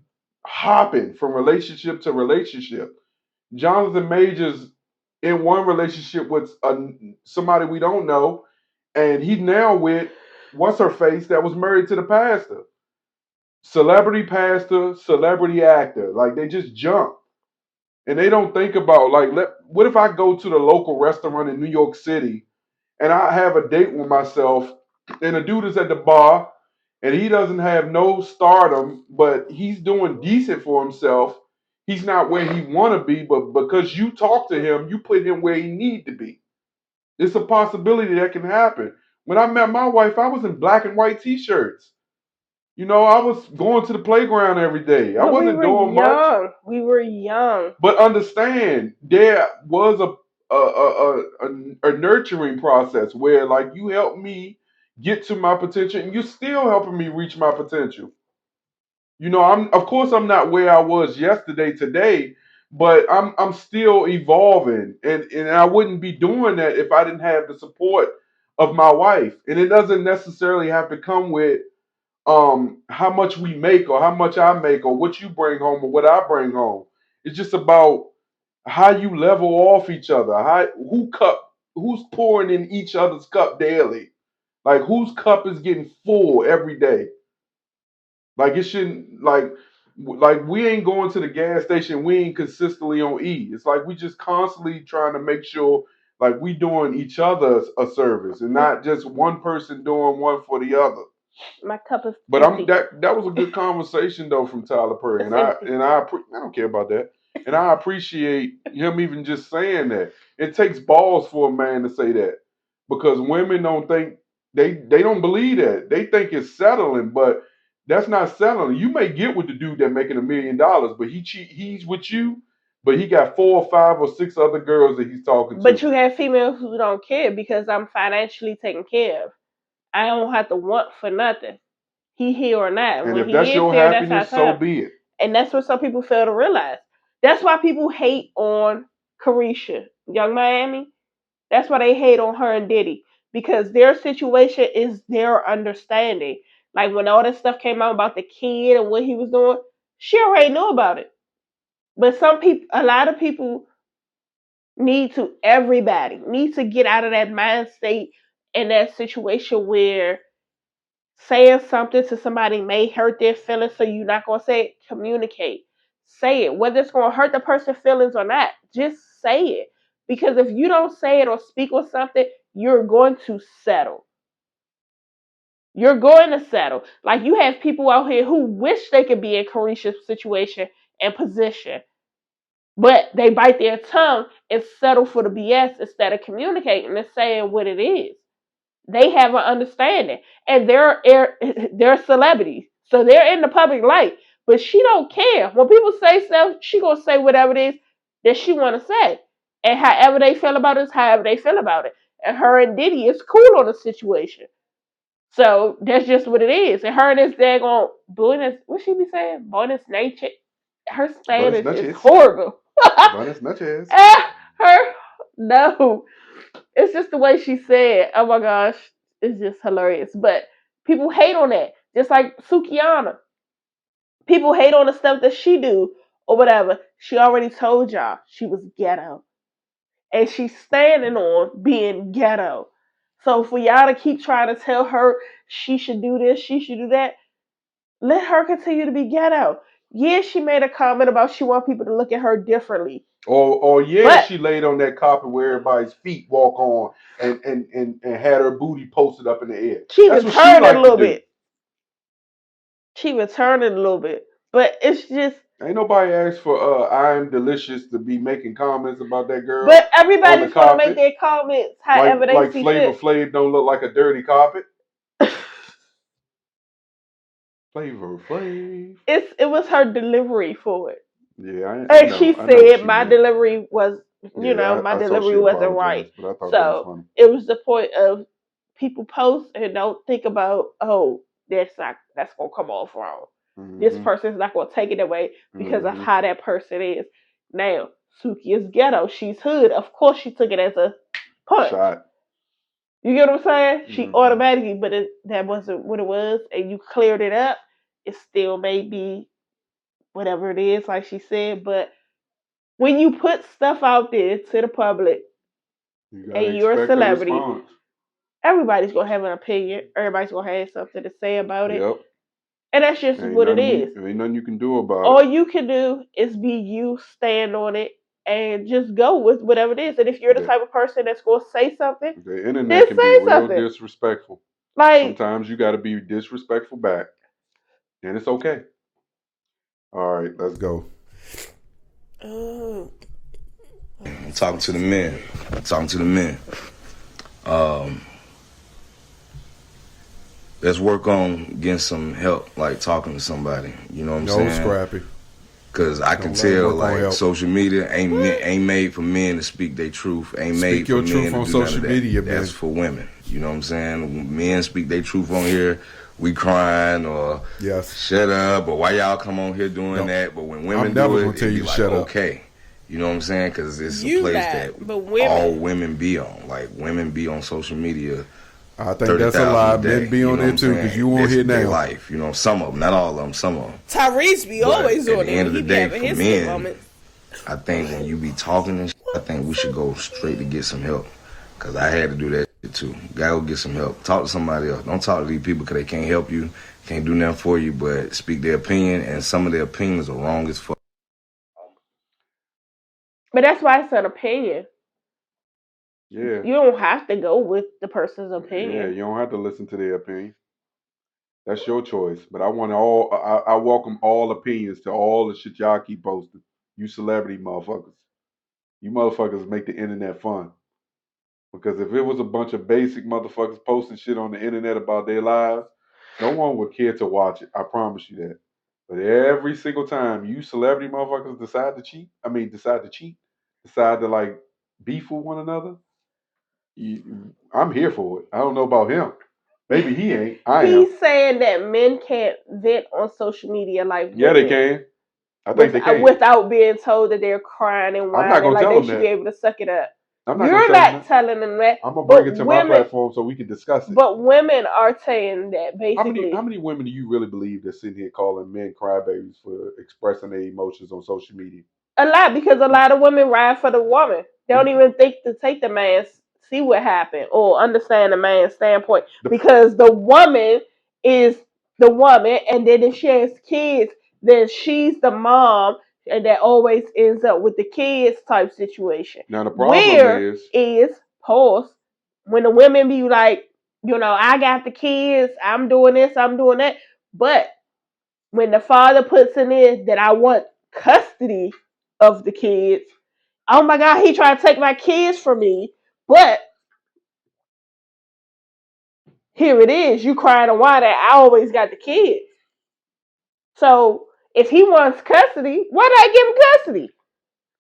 hopping from relationship to relationship. Jonathan Majors in one relationship with somebody we don't know, and he now with what's her face that was married to the pastor. Celebrity pastor, celebrity actor. Like, they just jump. And they don't think about, like, what if I go to the local restaurant in New York City and I have a date with myself, and the dude is at the bar, and he doesn't have no stardom, but he's doing decent for himself. He's not where he want to be, but because you talk to him, you put him where he need to be. It's a possibility that can happen. When I met my wife, I was in black and white t-shirts. You know, I was going to the playground every day. I But we wasn't were doing much. young. We were young. But understand, there was a nurturing process where, like, you helped me get to my potential, and you're still helping me reach my potential. You know, I'm not where I was yesterday, today, but I'm still evolving, and I wouldn't be doing that if I didn't have the support of my wife. And it doesn't necessarily have to come with how much we make or how much I make or what you bring home or what I bring home. It's just about how you level off each other. Who's pouring in each other's cup daily? Like, whose cup is getting full every day? Like, it shouldn't, like we ain't going to the gas station. We ain't consistently on E. It's like we just constantly trying to make sure like we doing each other a service and not just one person doing one for the other. My cup is But empty. that was a good conversation though from Tyler Perry, and I don't care about that, and I appreciate him even just saying that. It takes balls for a man to say that, because women don't think they don't believe that. They think it's settling, but that's not settling. You may get with the dude that making $1 million, but he's with you, but he got 4 or 5 or 6 other girls that he's talking to. But you have females who don't care because I'm financially taken care of. I don't have to want for nothing. He here or not. And when if that's he is your here, happiness, that's our time. so be it. And that's what some people fail to realize. That's why people hate on Carisha, Young Miami. That's why they hate on her and Diddy. Because their situation is their understanding. Like when all this stuff came out about the kid and what he was doing, she already knew about it. But a lot of people everybody needs to get out of that mind state and that situation where saying something to somebody may hurt their feelings, so you're not gonna say it. Communicate. Say it. Whether it's gonna hurt the person's feelings or not, just say it. Because if you don't say it or speak on something, you're going to settle. You're going to settle. Like, you have people out here who wish they could be in Carisha's situation and position, but they bite their tongue and settle for the BS instead of communicating and saying what it is. They have an understanding, and they're celebrities, so they're in the public light. But she don't care when people say stuff. She gonna say whatever it is that she want to say, and however they feel about it is however they feel about it. And her and Diddy is cool on the situation. So that's just what it is. And her and this daggone business, what she be saying? Bonus nature. Her Spanish is horrible. Bonus noches. No. It's just the way she said. Oh my gosh. It's just hilarious. But people hate on that. Just like Sukiyana. People hate on the stuff that she do or whatever. She already told y'all she was ghetto. And she's standing on being ghetto. So for y'all to keep trying to tell her she should do this, she should do that, let her continue to be ghetto. Yeah, she made a comment about she want people to look at her differently. Or she laid on that carpet where everybody's feet walk on and had her booty posted up in the air. She returned it a little bit. She returned it a little bit. But it's just... Ain't nobody asked for I Am Delicious to be making comments about that girl. But everybody's going to make their comments however they see Flavor fit. Flav don't look like a dirty carpet. Flavor Flav. It was her delivery for it. Yeah, she said my delivery was, my delivery wasn't right. So it was the point of people post and don't think about, that's gonna come off wrong. Mm-hmm. This person's not gonna take it away because of how that person is. Now, Suki is ghetto. She's hood. Of course, she took it as a punch. Shot. You get what I'm saying? Mm-hmm. She automatically, but that wasn't what it was, and you cleared it up. It still may be whatever it is, like she said, but when you put stuff out there to the public and you're a celebrity, everybody's gonna have an opinion. Everybody's gonna have something to say about it. Yep. And that's just what it is. There ain't nothing you can do about it. All you can do is be you, stand on it, and just go with whatever it is. And if you're the type of person that's gonna say something, the internet can be real disrespectful. Like, sometimes you gotta be disrespectful back. And it's okay. All right, let's go. I'm talking to the men. Let's work on getting some help, like talking to somebody. You know what I'm saying? No, Scrappy. Because I can tell, like, social media ain't made for men to speak their truth. Ain't made for men to do none of that. Speak your truth on social media, man. That's for women. You know what I'm saying? When men speak their truth on here, we crying or shut up or why y'all come on here doing that. But when women do it, it be like, okay. You know what I'm saying? Because it's a place that all women be on. Like, women be on social media. I think that's a lie. Men be on there too, because you won't hear now. Life, some of them, not all of them, some of them. Tyrese be always on it. At the end of the day, for men, I think when you be talking and shit, I think we should go straight to get some help. Because I had to do that shit too. Gotta go get some help. Talk to somebody else. Don't talk to these people because they can't help you, can't do nothing for you, but speak their opinion, and some of their opinions are wrong as fuck. But that's why it's an opinion. Yeah. You don't have to go with the person's opinion. Yeah, you don't have to listen to their opinion. That's your choice. But I welcome all opinions to all the shit y'all keep posting. You celebrity motherfuckers. You motherfuckers make the internet fun. Because if it was a bunch of basic motherfuckers posting shit on the internet about their lives, no one would care to watch it. I promise you that. But every single time you celebrity motherfuckers decide to like beef with one another, I'm here for it. I don't know about him. Maybe he ain't. He's saying that men can't vent on social media like women. Yeah, they can. I think they can. Without being told that they're crying and whining. I'm not gonna tell them they should be able to suck it up. You're not telling them that. I'm gonna bring it to my platform so we can discuss it. But women are saying that basically. How many women do you really believe that's sitting here calling men crybabies for expressing their emotions on social media? A lot, because a lot of women ride for the woman. They don't even think to take the man's, see what happened, or understand the man's standpoint. Because the woman is the woman, and then if she has kids, then she's the mom, and that always ends up with the kids type situation. Now the problem is pause when the women be like, I got the kids, I'm doing this, I'm doing that, but when the father puts in there that I want custody of the kids, oh my God, he trying to take my kids from me, but here it is, you crying and whining, I always got the kids. So if he wants custody, why do I give him custody?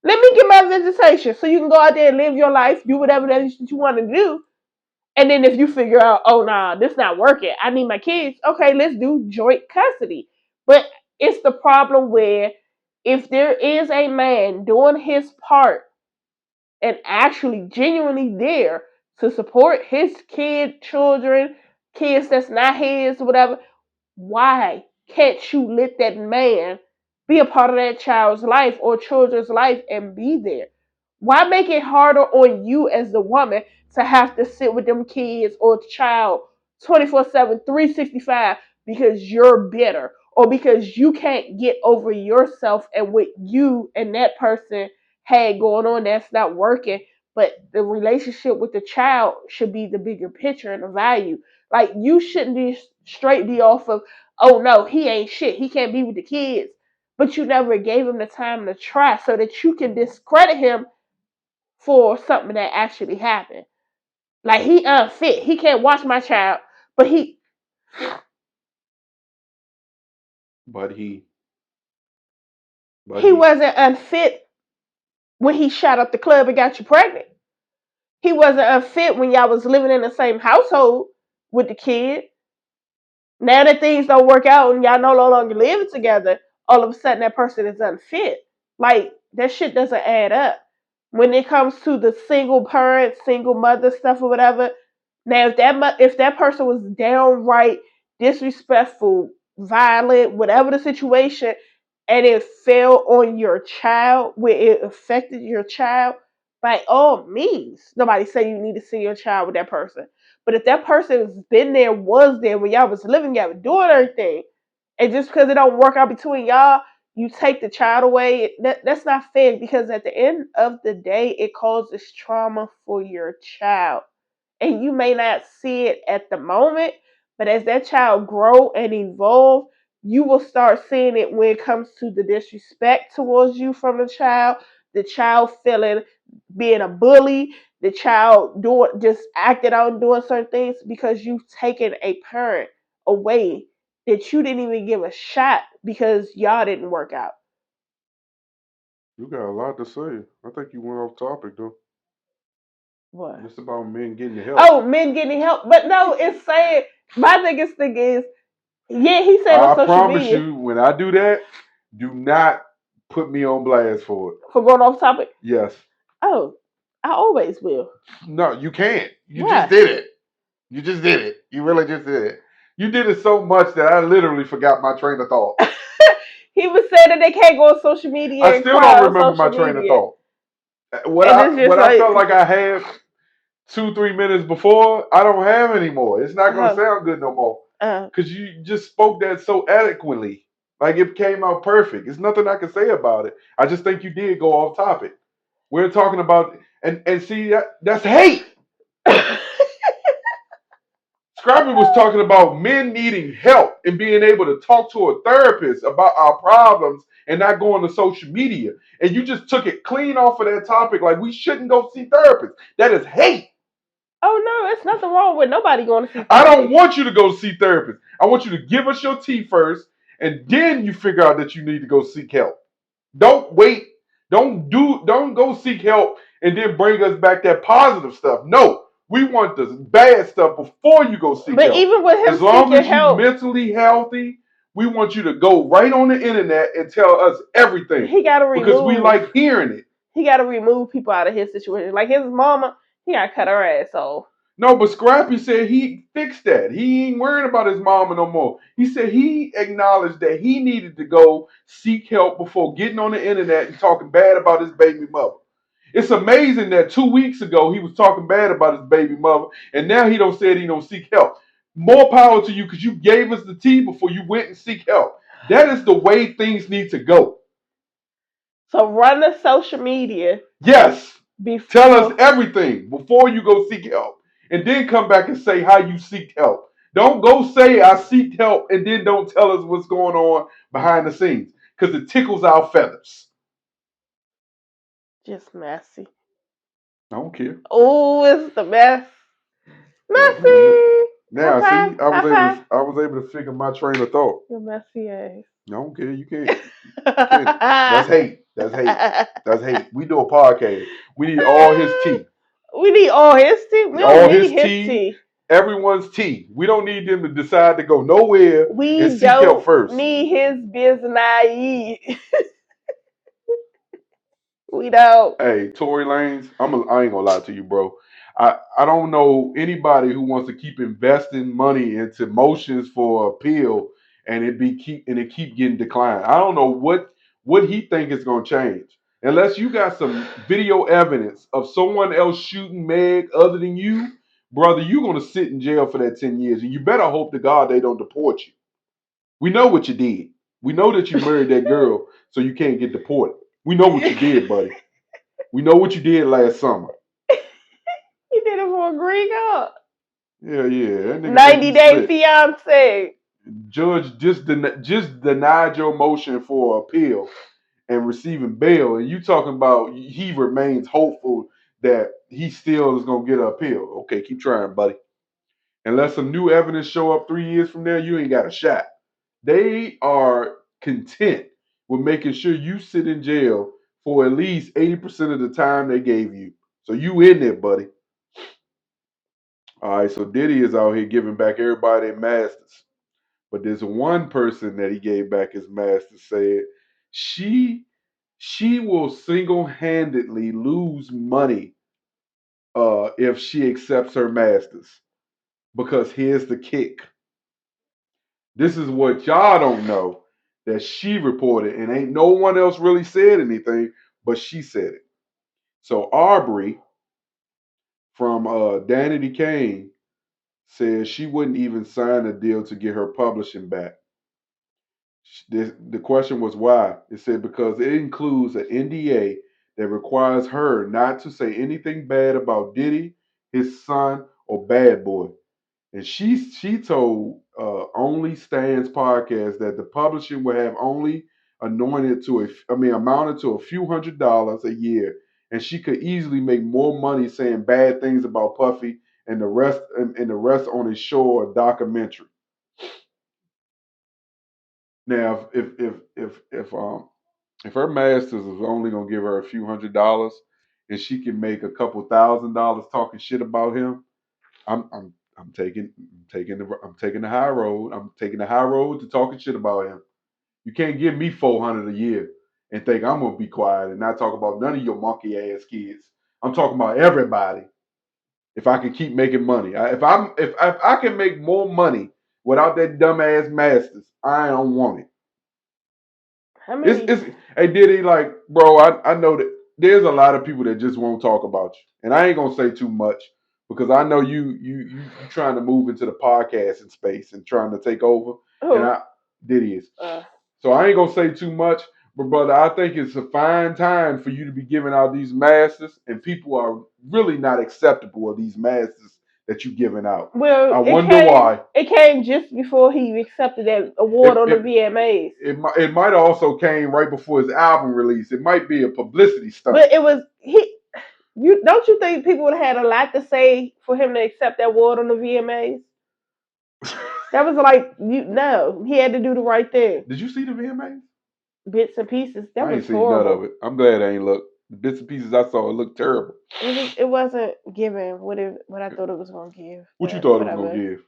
Let me get my visitation so you can go out there and live your life, do whatever that is that you want to do. And then if you figure out, oh, nah, this not working, I need my kids, okay, let's do joint custody. But it's the problem where if there is a man doing his part and actually genuinely there to support his children, kids that's not his, whatever, why can't you let that man be a part of that child's life or children's life and be there? Why make it harder on you as the woman to have to sit with them kids or child 24/7, 365 because you're bitter or because you can't get over yourself and what you and that person had going on that's not working, but the relationship with the child should be the bigger picture and the value. Like, you shouldn't be off of, oh no, he ain't shit, he can't be with the kids, but you never gave him the time to try so that you can discredit him for something that actually happened. Like, he unfit, he can't watch my child, but he wasn't unfit when he shot up the club and got you pregnant. He wasn't unfit when y'all was living in the same household with the kid. Now that things don't work out and y'all no longer living together, all of a sudden that person is unfit. Like, that shit doesn't add up. When it comes to the single parent, single mother stuff or whatever, now if that person was downright disrespectful, violent, whatever the situation, and it fell on your child, where it affected your child, by all means, nobody say you need to see your child with that person. But if that person has been there, was there when y'all was living together, doing everything, and just because it don't work out between y'all, you take the child away, that's not fair, because at the end of the day, it causes trauma for your child. And you may not see it at the moment, but as that child grow and evolve, you will start seeing it when it comes to the disrespect towards you from the child feeling being a bully, the child doing just acting out and doing certain things because you've taken a parent away that you didn't even give a shot because y'all didn't work out. You got a lot to say. I think you went off topic though. What? It's about men getting help. Oh, men getting help. But no, it's saying, my biggest thing is, yeah, he said on social media. I promise you, when I do that, do not put me on blast for it. For going off topic? Yes. Oh, I always will. No, you can't. You just did it. You just did it. You really just did it. You did it so much that I literally forgot my train of thought. He was saying that they can't go on social media. I still don't remember my train of thought. What I felt like I had 2-3 minutes before, I don't have anymore. It's not going to sound good no more. Because you just spoke that so eloquently. Like, it came out perfect. There's nothing I can say about it. I just think you did go off topic. We're talking about, and see, that's hate. Scrappy was talking about men needing help and being able to talk to a therapist about our problems and not going to social media. And you just took it clean off of that topic, like we shouldn't go see therapists. That is hate. Oh, no, it's nothing wrong with nobody going to see therapists. I don't want you to go see therapists. I want you to give us your tea first, and then you figure out that you need to go seek help. Don't wait. Don't go seek help and then bring us back that positive stuff. No. We want the bad stuff before you go seek help. But even with him, as long as you're mentally healthy, we want you to go right on the internet and tell us everything. He got to remove, because we like hearing it. He got to remove people out of his situation. Like his mama, he got to cut her ass off. No, but Scrappy said he fixed that. He ain't worrying about his mama no more. He said he acknowledged that he needed to go seek help before getting on the internet and talking bad about his baby mother. It's amazing that 2 weeks ago he was talking bad about his baby mother, and now he don't seek help. More power to you because you gave us the tea before you went and seek help. That is the way things need to go. So run the social media. Yes. Tell us everything before you go seek help. And then come back and say how you seek help. Don't go say I seek help and then don't tell us what's going on behind the scenes. Because it tickles our feathers. Just messy. I don't care. Oh, it's the best. Messy. Now, see, I was able to figure my train of thought. You're messy ass. I don't care. You can't. That's hate. That's hate. That's hate. We do a podcast. We need all his tea. We need all his tea. We don't need his tea. Everyone's tea. We don't need them to decide to go nowhere and seek help first. We don't need his business. We don't. Hey, Tory Lanez, I ain't gonna lie to you, bro. I don't know anybody who wants to keep investing money into motions for appeal and it keep getting declined. I don't know what he think is gonna change. Unless you got some video evidence of someone else shooting Meg other than you, brother, you're gonna sit in jail for that 10 years. And you better hope to God they don't deport you. We know what you did. We know that you married that girl so you can't get deported. We know what you did, buddy. We know what you did last summer. He did it for a green card. Yeah. 90-day fiance. Judge just denied your motion for appeal and receiving bail. And you talking about he remains hopeful that he still is going to get an appeal. Okay, keep trying, buddy. Unless some new evidence show up 3 years from there, you ain't got a shot. They are content with making sure you sit in jail for at least 80% of the time they gave you. So you in there, buddy. All right, so Diddy is out here giving back everybody their masters. But there's one person that he gave back his master said she will single-handedly lose money if she accepts her masters. Because here's the kick. This is what y'all don't know that she reported, and ain't no one else really said anything, but she said it. So Aubrey from Danity Kane said she wouldn't even sign a deal to get her publishing back. The question was why. It said because it includes an NDA that requires her not to say anything bad about Diddy, his son, or Bad Boy. And she told Only Stands podcast that the publishing would have only amounted to a few $100s a year, and she could easily make more money saying bad things about Puffy and the rest on a show or documentary. Now, if her masters is only gonna give her a few $100s and she can make a couple $1,000s talking shit about him, I'm taking the high road. I'm taking the high road to talking shit about him. You can't give me $400 a year and think I'm gonna be quiet and not talk about none of your monkey ass kids. I'm talking about everybody. If I can keep making money, if I can make more money without that dumbass masters, I don't want it. Hey Diddy, like, bro, I know that there's a lot of people that just won't talk about you, and I ain't gonna say too much because I know you trying to move into the podcasting space and trying to take over. And Diddy is. So I ain't gonna say too much, but brother, I think it's a fine time for you to be giving out these masters, and people are really not acceptable of these masters that you're giving out. Well, I wonder why. It came just before he accepted that award on the VMAs. It might also came right before his album release. It might be a publicity stunt. But it was don't you think people would have had a lot to say for him to accept that award on the VMAs? That was like he had to do the right thing. Did you see the VMAs? Bits and pieces. That was horrible. I ain't seen none of it. I'm glad I ain't looked. The bits and pieces I saw, it looked terrible. It wasn't giving what I thought it was gonna give. What you thought it was gonna give?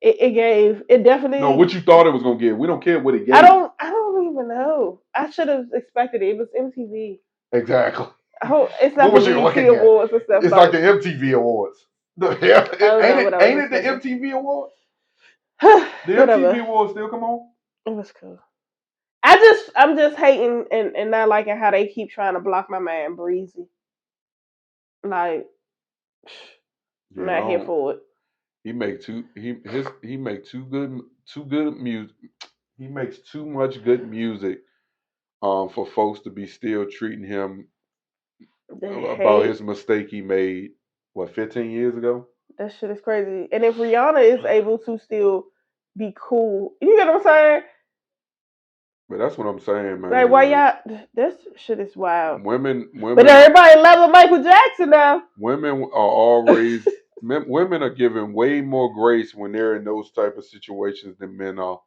It definitely. No, what you thought it was gonna give. We don't care what it gave. I don't even know. I should have expected it. It was MTV. Exactly. It's not the BET Awards and stuff. It's like the MTV Awards. Ain't it the MTV Awards? The MTV Awards still come on? It was cool. I'm just hating and not liking how they keep trying to block my man Breezy. Like, I'm not here for it. He makes too good music. He makes too much good music for folks to be still treating him about his mistake he made 15 years ago. That shit is crazy. And if Rihanna is able to still be cool, you get what I'm saying? But that's what I'm saying, man. Like, why y'all? This shit is wild. Women. But everybody loves Michael Jackson now. Women are always. Women are given way more grace when they're in those type of situations than men are.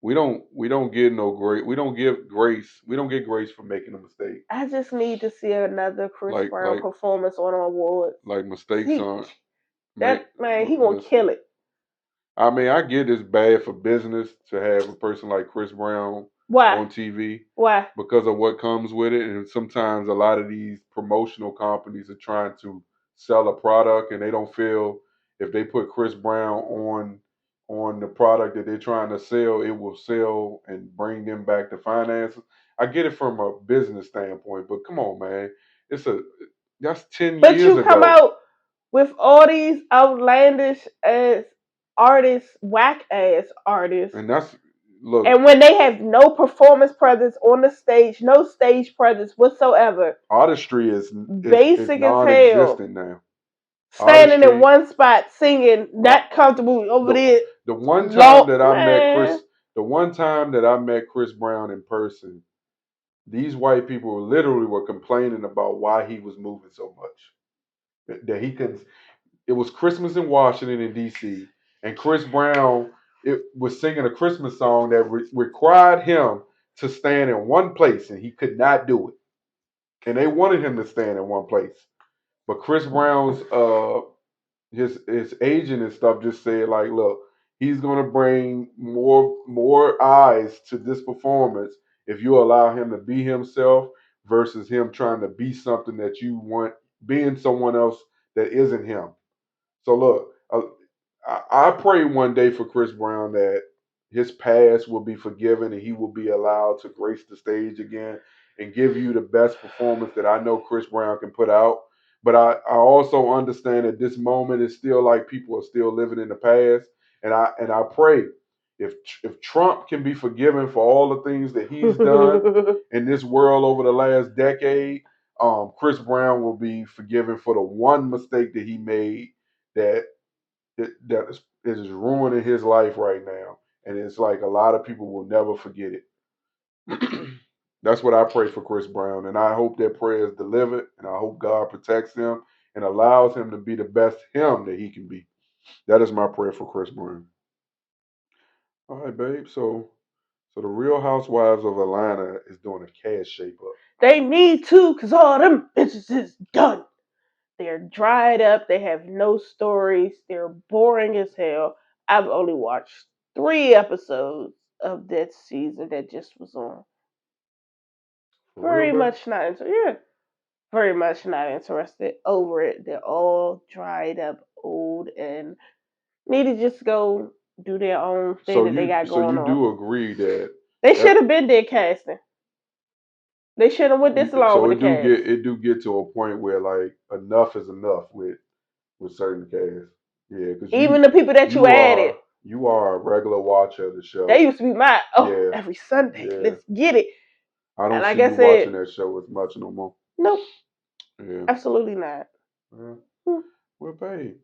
We don't give no grace. We don't give grace. We don't get grace for making a mistake. I just need to see another Chris Brown performance on an award. Like mistakes aren't. That man, he gonna kill it. I mean, I get it's bad for business to have a person like Chris Brown on TV. Why? Because of what comes with it, and sometimes a lot of these promotional companies are trying to sell a product, and they don't feel if they put Chris Brown on the product that they're trying to sell, it will sell and bring them back to finances. I get it from a business standpoint, but come on, man, that's 10 years ago. But you come out with all these outlandish ass artists, whack ass artists, and that's look. And when they have no performance presence on the stage, no stage presence whatsoever, artistry is basic as hell. Now. Standing in one spot, singing, not comfortable over there. The one time that I met Chris Brown in person, these white people literally were complaining about why he was moving so much. That he couldn't. It was Christmas in Washington in D.C. and Chris Brown was singing a Christmas song that required him to stand in one place, and he could not do it. And they wanted him to stand in one place, but Chris Brown's his agent and stuff just said like, look, he's gonna bring more eyes to this performance if you allow him to be himself versus him trying to be something that you want, being someone else that isn't him. So look, I pray one day for Chris Brown that his past will be forgiven and he will be allowed to grace the stage again and give you the best performance that I know Chris Brown can put out. But I also understand that this moment is still like people are still living in the past. And I pray if Trump can be forgiven for all the things that he's done in this world over the last decade, Chris Brown will be forgiven for the one mistake that he made that is ruining his life right now. And it's like a lot of people will never forget it. That's what I pray for Chris Brown. And I hope that prayer is delivered. And I hope God protects him and allows him to be the best him that he can be. That is my prayer for Chris Brown. All right, babe. So the Real Housewives of Atlanta is doing a cash shape up. They need to, because all them bitches is done. They're dried up. They have no stories. They're boring as hell. I've only watched 3 episodes of that season that just was on. Very much not interested. Over it. They're all dried up, old, and need to just go do their own thing that they got going on. So you do agree that they should have been there casting. They should have went this long with the cast. It do get to a point where like enough is enough with certain casts. Yeah, because even the people that you added. You are a regular watcher of the show. They used to be my every Sunday. Yeah. Let's get it. I don't see you watching that show as much no more. Nope. Yeah. Absolutely not. Well, babe,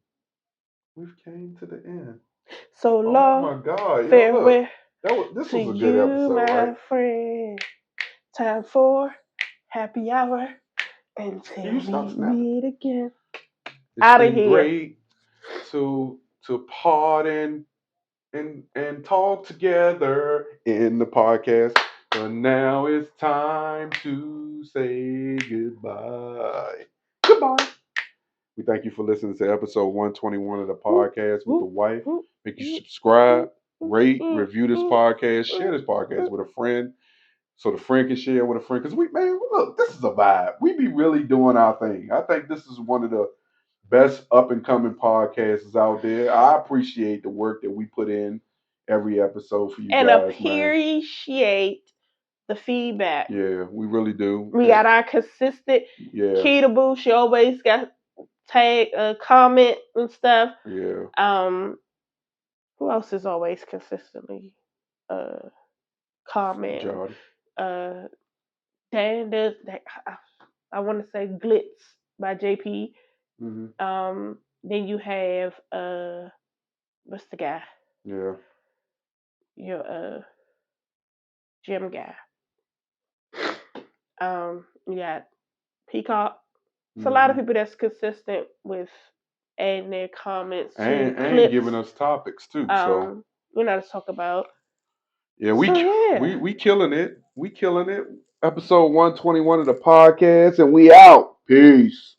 we've came to the end. So long. Oh my God! Farewell. This was a good episode, my right? Friend. Time for happy hour until we meet again. Out of here. Great to part and talk together in the podcast. But now it's time to say goodbye. Goodbye. We thank you for listening to episode 121 of the podcast with the wife. Make you subscribe, rate, review this podcast, share this podcast with a friend, so the friend can share with a friend. Because look, this is a vibe. We be really doing our thing. I think this is one of the best up and coming podcasts out there. I appreciate the work that we put in every episode for you guys. And appreciate the feedback. Yeah, we really do. We got our consistent Keita Boo. She always got tag, comment and stuff. Yeah. Who else is always consistently comment? Jordan. Dan does that. I want to say Glitz by JP. Mm-hmm. Then you have what's the guy? Yeah. Your gym guy. You got Peacock. It's a lot of people that's consistent with adding their comments and clips. giving us topics too. So we know to talk about. Yeah, we killing it. We killing it. Episode 121 of the podcast, and we out. Peace.